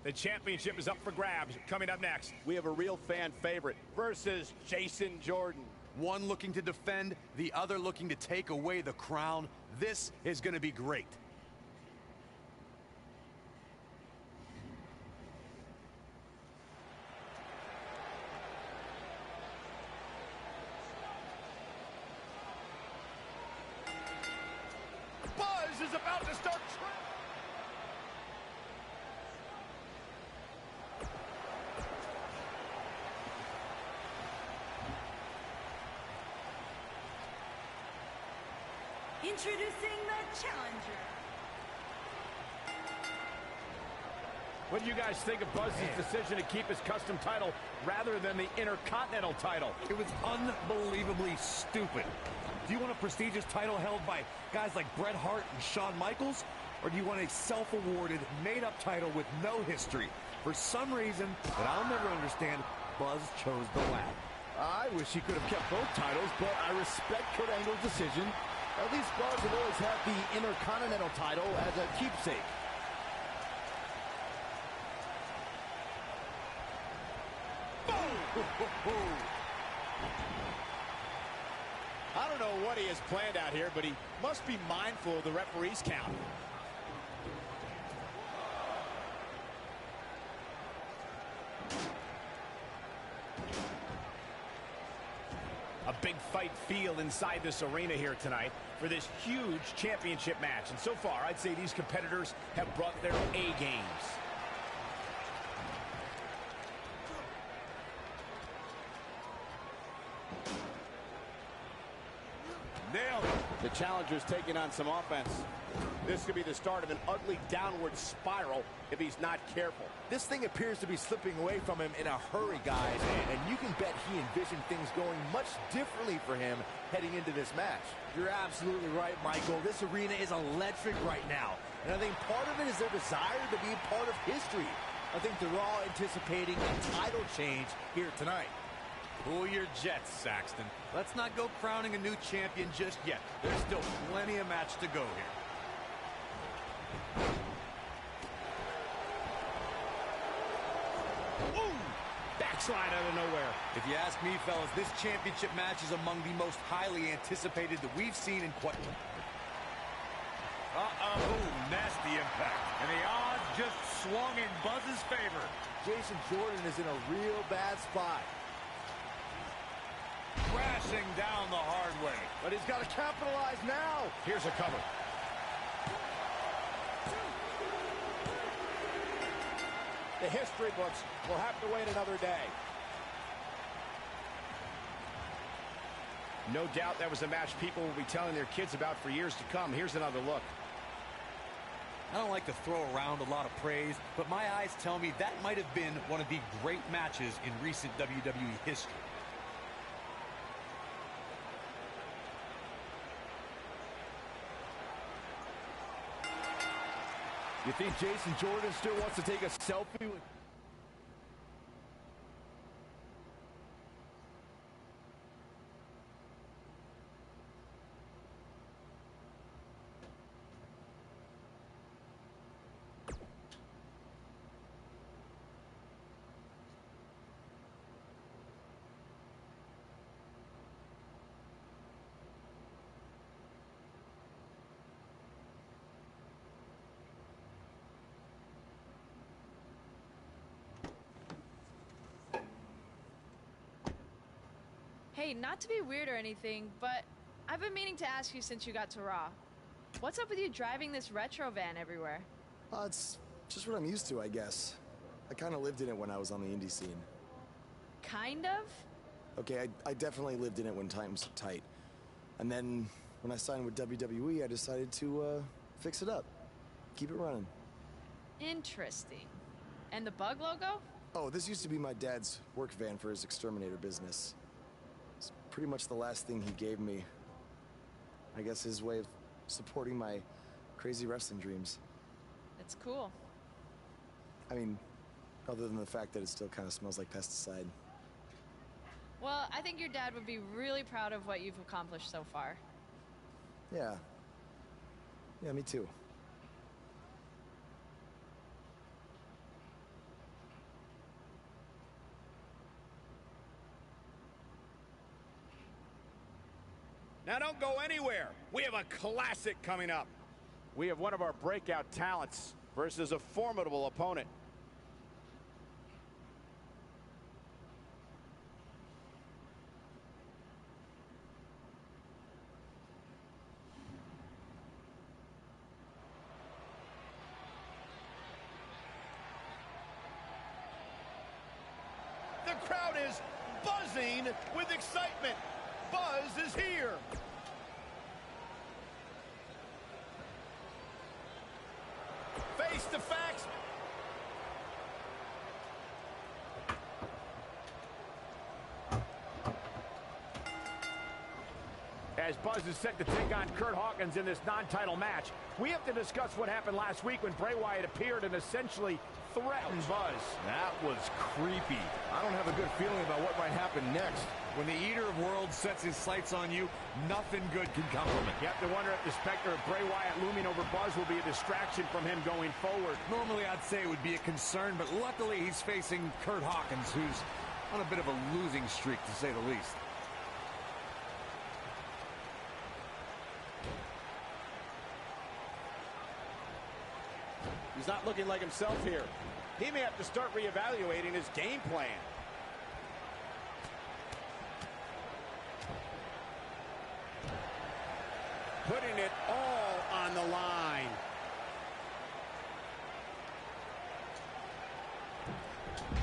The championship is up for grabs. Coming up next, we have a real fan favorite versus Jason Jordan. One looking to defend, the other looking to take away the crown. This is going to be great. Buzz is about to start. Introducing the challenger. What do you guys think of Buzz's decision to keep his custom title rather than the Intercontinental title? It was unbelievably stupid. Do you want a prestigious title held by guys like Bret Hart and Shawn Michaels? Or do you want a self-awarded, made-up title with no history? For some reason that I'll never understand, Buzz chose the latter. I wish he could have kept both titles, but I respect Kurt Angle's decision. At least Buzz will always have the Intercontinental title as a keepsake. I don't know what he has planned out here, but he must be mindful of the referee's count. A big fight feel inside this arena here tonight for this huge championship match. And so far, I'd say these competitors have brought their A games. Nailed it. The challenger's taking on some offense. This could be the start of an ugly downward spiral if he's not careful. This thing appears to be slipping away from him in a hurry, guys, and you can bet he envisioned things going much differently for him heading into this match. You're absolutely right, Michael. This arena is electric right now, and I think part of it is their desire to be part of history. I think they're all anticipating a title change here tonight. Cool your jets, Saxton. Let's not go crowning a new champion just yet. There's still plenty of match to go here. Ooh! Backslide out of nowhere. If you ask me, fellas, this championship match is among the most highly anticipated that we've seen in quite... Ooh, nasty impact. And the odds just swung in Buzz's favor. Jason Jordan is in a real bad spot. Crashing down the hard way. But he's got to capitalize now. Here's a cover. The history books will have to wait another day. No doubt that was a match people will be telling their kids about for years to come. Here's another look. I don't like to throw around a lot of praise, but my eyes tell me that might have been one of the great matches in recent WWE history. You think Jason Jordan still wants to take a selfie with... Hey, not to be weird or anything, but I've been meaning to ask you since you got to Raw. What's up with you driving this retro van everywhere? It's just what I'm used to, I guess. I kind of lived in it when I was on the indie scene. Kind of? Okay, I definitely lived in it when times were tight. And then when I signed with WWE, I decided to fix it up. Keep it running. Interesting. And the Bug logo? Oh, this used to be my dad's work van for his exterminator business. It's pretty much the last thing he gave me. I guess his way of supporting my crazy wrestling dreams. It's cool. I mean, other than the fact that it still kind of smells like pesticide. Well, I think your dad would be really proud of what you've accomplished so far. Yeah. Yeah, me too. Now don't go anywhere. We have a classic coming up. We have one of our breakout talents versus a formidable opponent. The crowd is buzzing with excitement. Buzz is here. Face the facts. As Buzz is set to take on Curt Hawkins in this non-title match, we have to discuss what happened last week when Bray Wyatt appeared and essentially threatened Buzz. That was creepy. I don't have a good feeling about what might happen next. When the Eater of Worlds sets his sights on you, nothing good can come from it. You have to wonder if the specter of Bray Wyatt looming over Buzz will be a distraction from him going forward. Normally, I'd say it would be a concern, but luckily he's facing Curt Hawkins, who's on a bit of a losing streak, to say the least. He's not looking like himself here. He may have to start reevaluating his game plan. Putting it all on the line.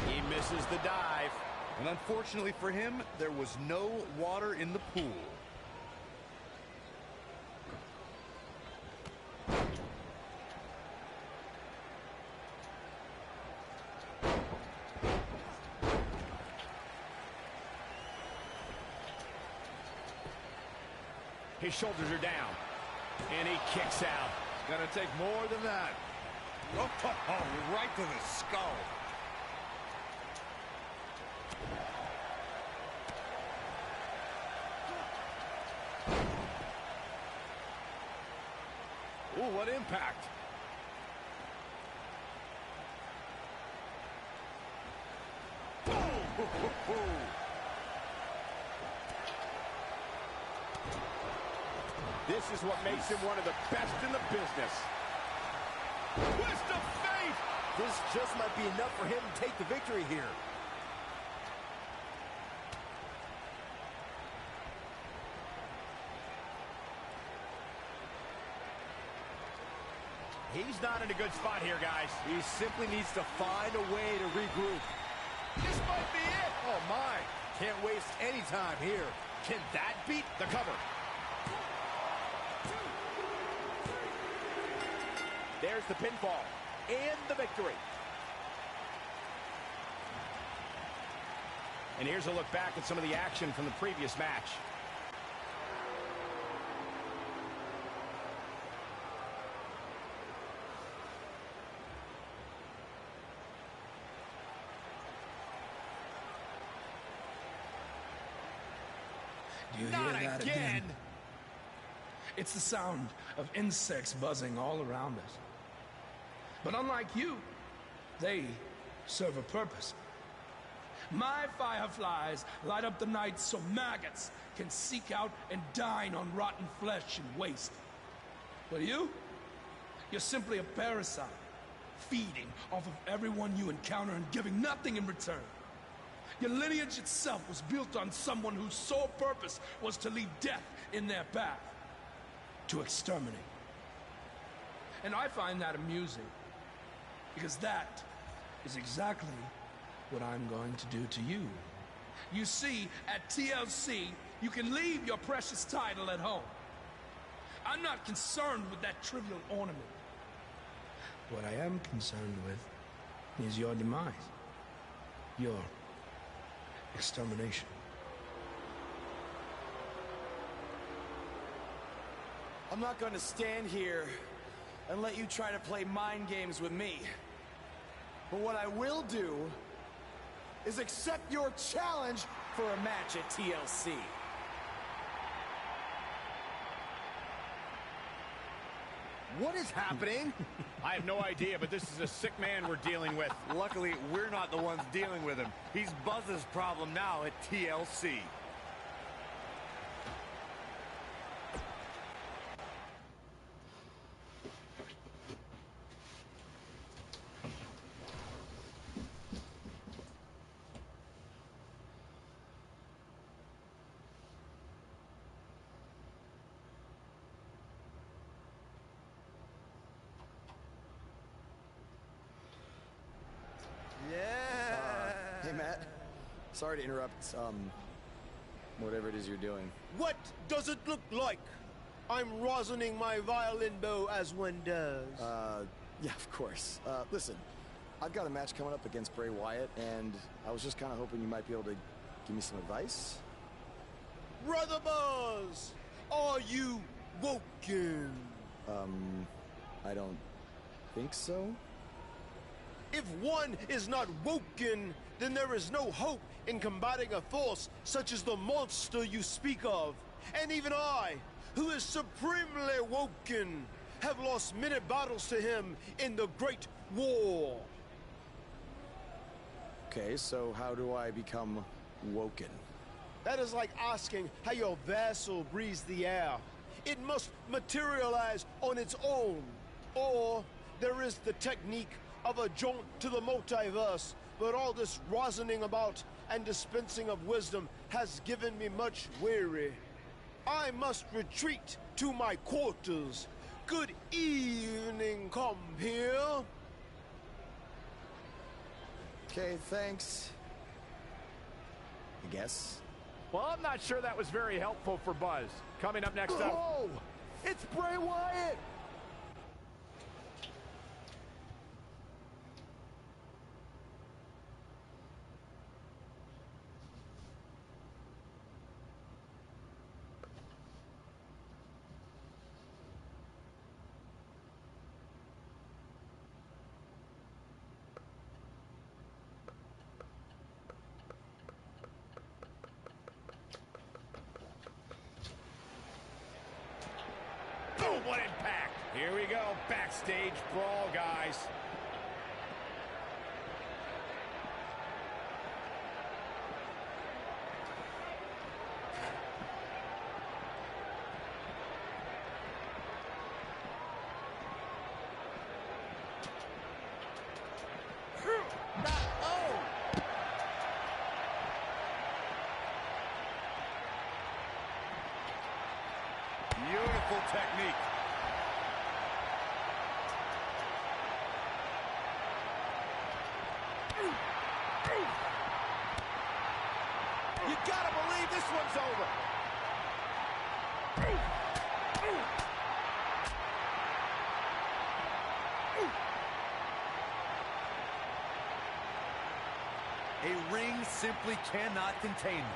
He misses the dive. And unfortunately for him, there was no water in the pool. His shoulders are down, and he kicks out. Gonna take more than that. Oh, right to the skull. Ooh, what impact. This is what makes him one of the best in the business. Twist of fate! This just might be enough for him to take the victory here. He's not in a good spot here, guys. He simply needs to find a way to regroup. This might be it! Oh, my. Can't waste any time here. Can that beat the cover? There's the pinfall and the victory. And here's a look back at some of the action from the previous match. Do you Not hear that again. It's the sound of insects buzzing all around us. But unlike you, they serve a purpose. My fireflies light up the night so maggots can seek out and dine on rotten flesh and waste. But you're simply a parasite, feeding off of everyone you encounter and giving nothing in return. Your lineage itself was built on someone whose sole purpose was to leave death in their path, to exterminate. And I find that amusing. Because that is exactly what I'm going to do to you. You see, at TLC, you can leave your precious title at home. I'm not concerned with that trivial ornament. What I am concerned with is your demise. Your extermination. I'm not going to stand here and let you try to play mind games with me. But what I will do is accept your challenge for a match at TLC. What is happening? I have no idea, but this is a sick man we're dealing with. Luckily, we're not the ones dealing with him. He's Buzz's problem now at TLC. Hey, Matt. Sorry to interrupt, whatever it is you're doing. What does it look like? I'm rosining my violin bow as one does. Yeah, of course. Listen, I've got a match coming up against Bray Wyatt, and I was just kind of hoping you might be able to give me some advice. Brother Buzz, are you woken? I don't think so. If one is not woken, then there is no hope in combating a force such as the monster you speak of. And even I, who is supremely woken, have lost many battles to him in the Great War. Okay, so how do I become woken? That is like asking how your vessel breathes the air. It must materialize on its own. Or there is the technique of a jaunt to the multiverse, but all this rosining about and dispensing of wisdom has given me much weary. I must retreat to my quarters. Good evening, compeer. Okay, thanks. I guess. Well, I'm not sure that was very helpful for Buzz. Coming up next up... Oh! It's Bray Wyatt! What impact! Here we go, backstage brawl, guys. Beautiful technique. You gotta believe this one's over. A ring simply cannot contain them.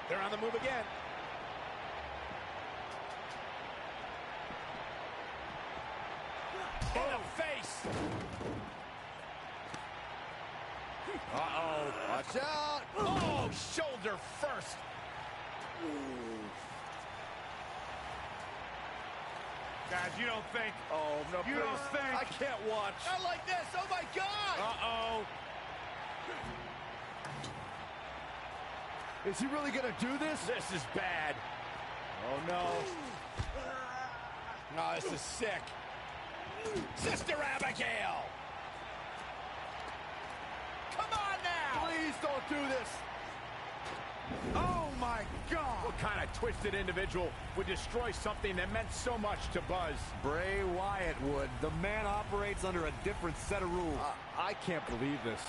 They're on the move again. In the face. Uh-oh. Watch out. Oh, shoulder first. Guys, you don't think... Oh, no, You please. don't think... I can't watch. Not like this. Oh, my God. Uh-oh. Is he really gonna do this? This is bad. Oh, no. Oh, this is sick. Sister Abigail. Come on now. Please don't do this. Oh, my God! What kind of twisted individual would destroy something that meant so much to Buzz? Bray Wyatt would. The man operates under a different set of rules. I can't believe this.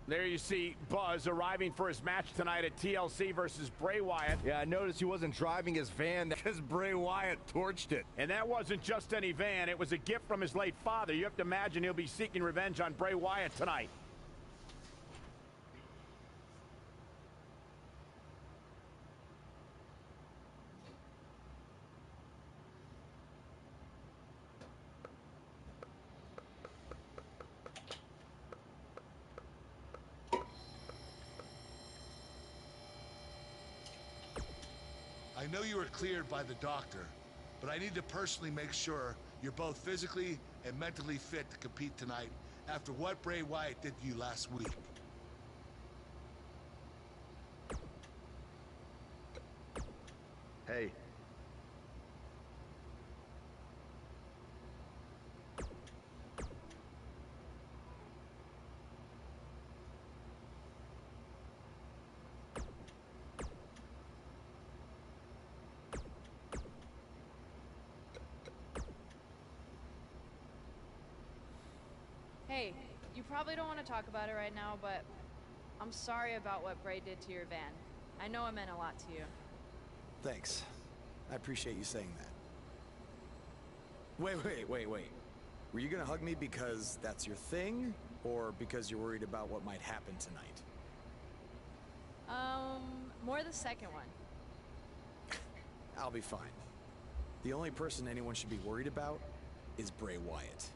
There you see Buzz arriving for his match tonight at TLC versus Bray Wyatt. Yeah, I noticed he wasn't driving his van because Bray Wyatt torched it. And that wasn't just any van. It was a gift from his late father. You have to imagine he'll be seeking revenge on Bray Wyatt tonight. I know you were cleared by the doctor, but I need to personally make sure you're both physically and mentally fit to compete tonight after what Bray Wyatt did to you last week. Hey. Hey, you probably don't want to talk about it right now, but I'm sorry about what Bray did to your van. I know it meant a lot to you. Thanks. I appreciate you saying that. Wait. Were you gonna hug me because that's your thing, or because you're worried about what might happen tonight? More the second one. I'll be fine. The only person anyone should be worried about is Bray Wyatt.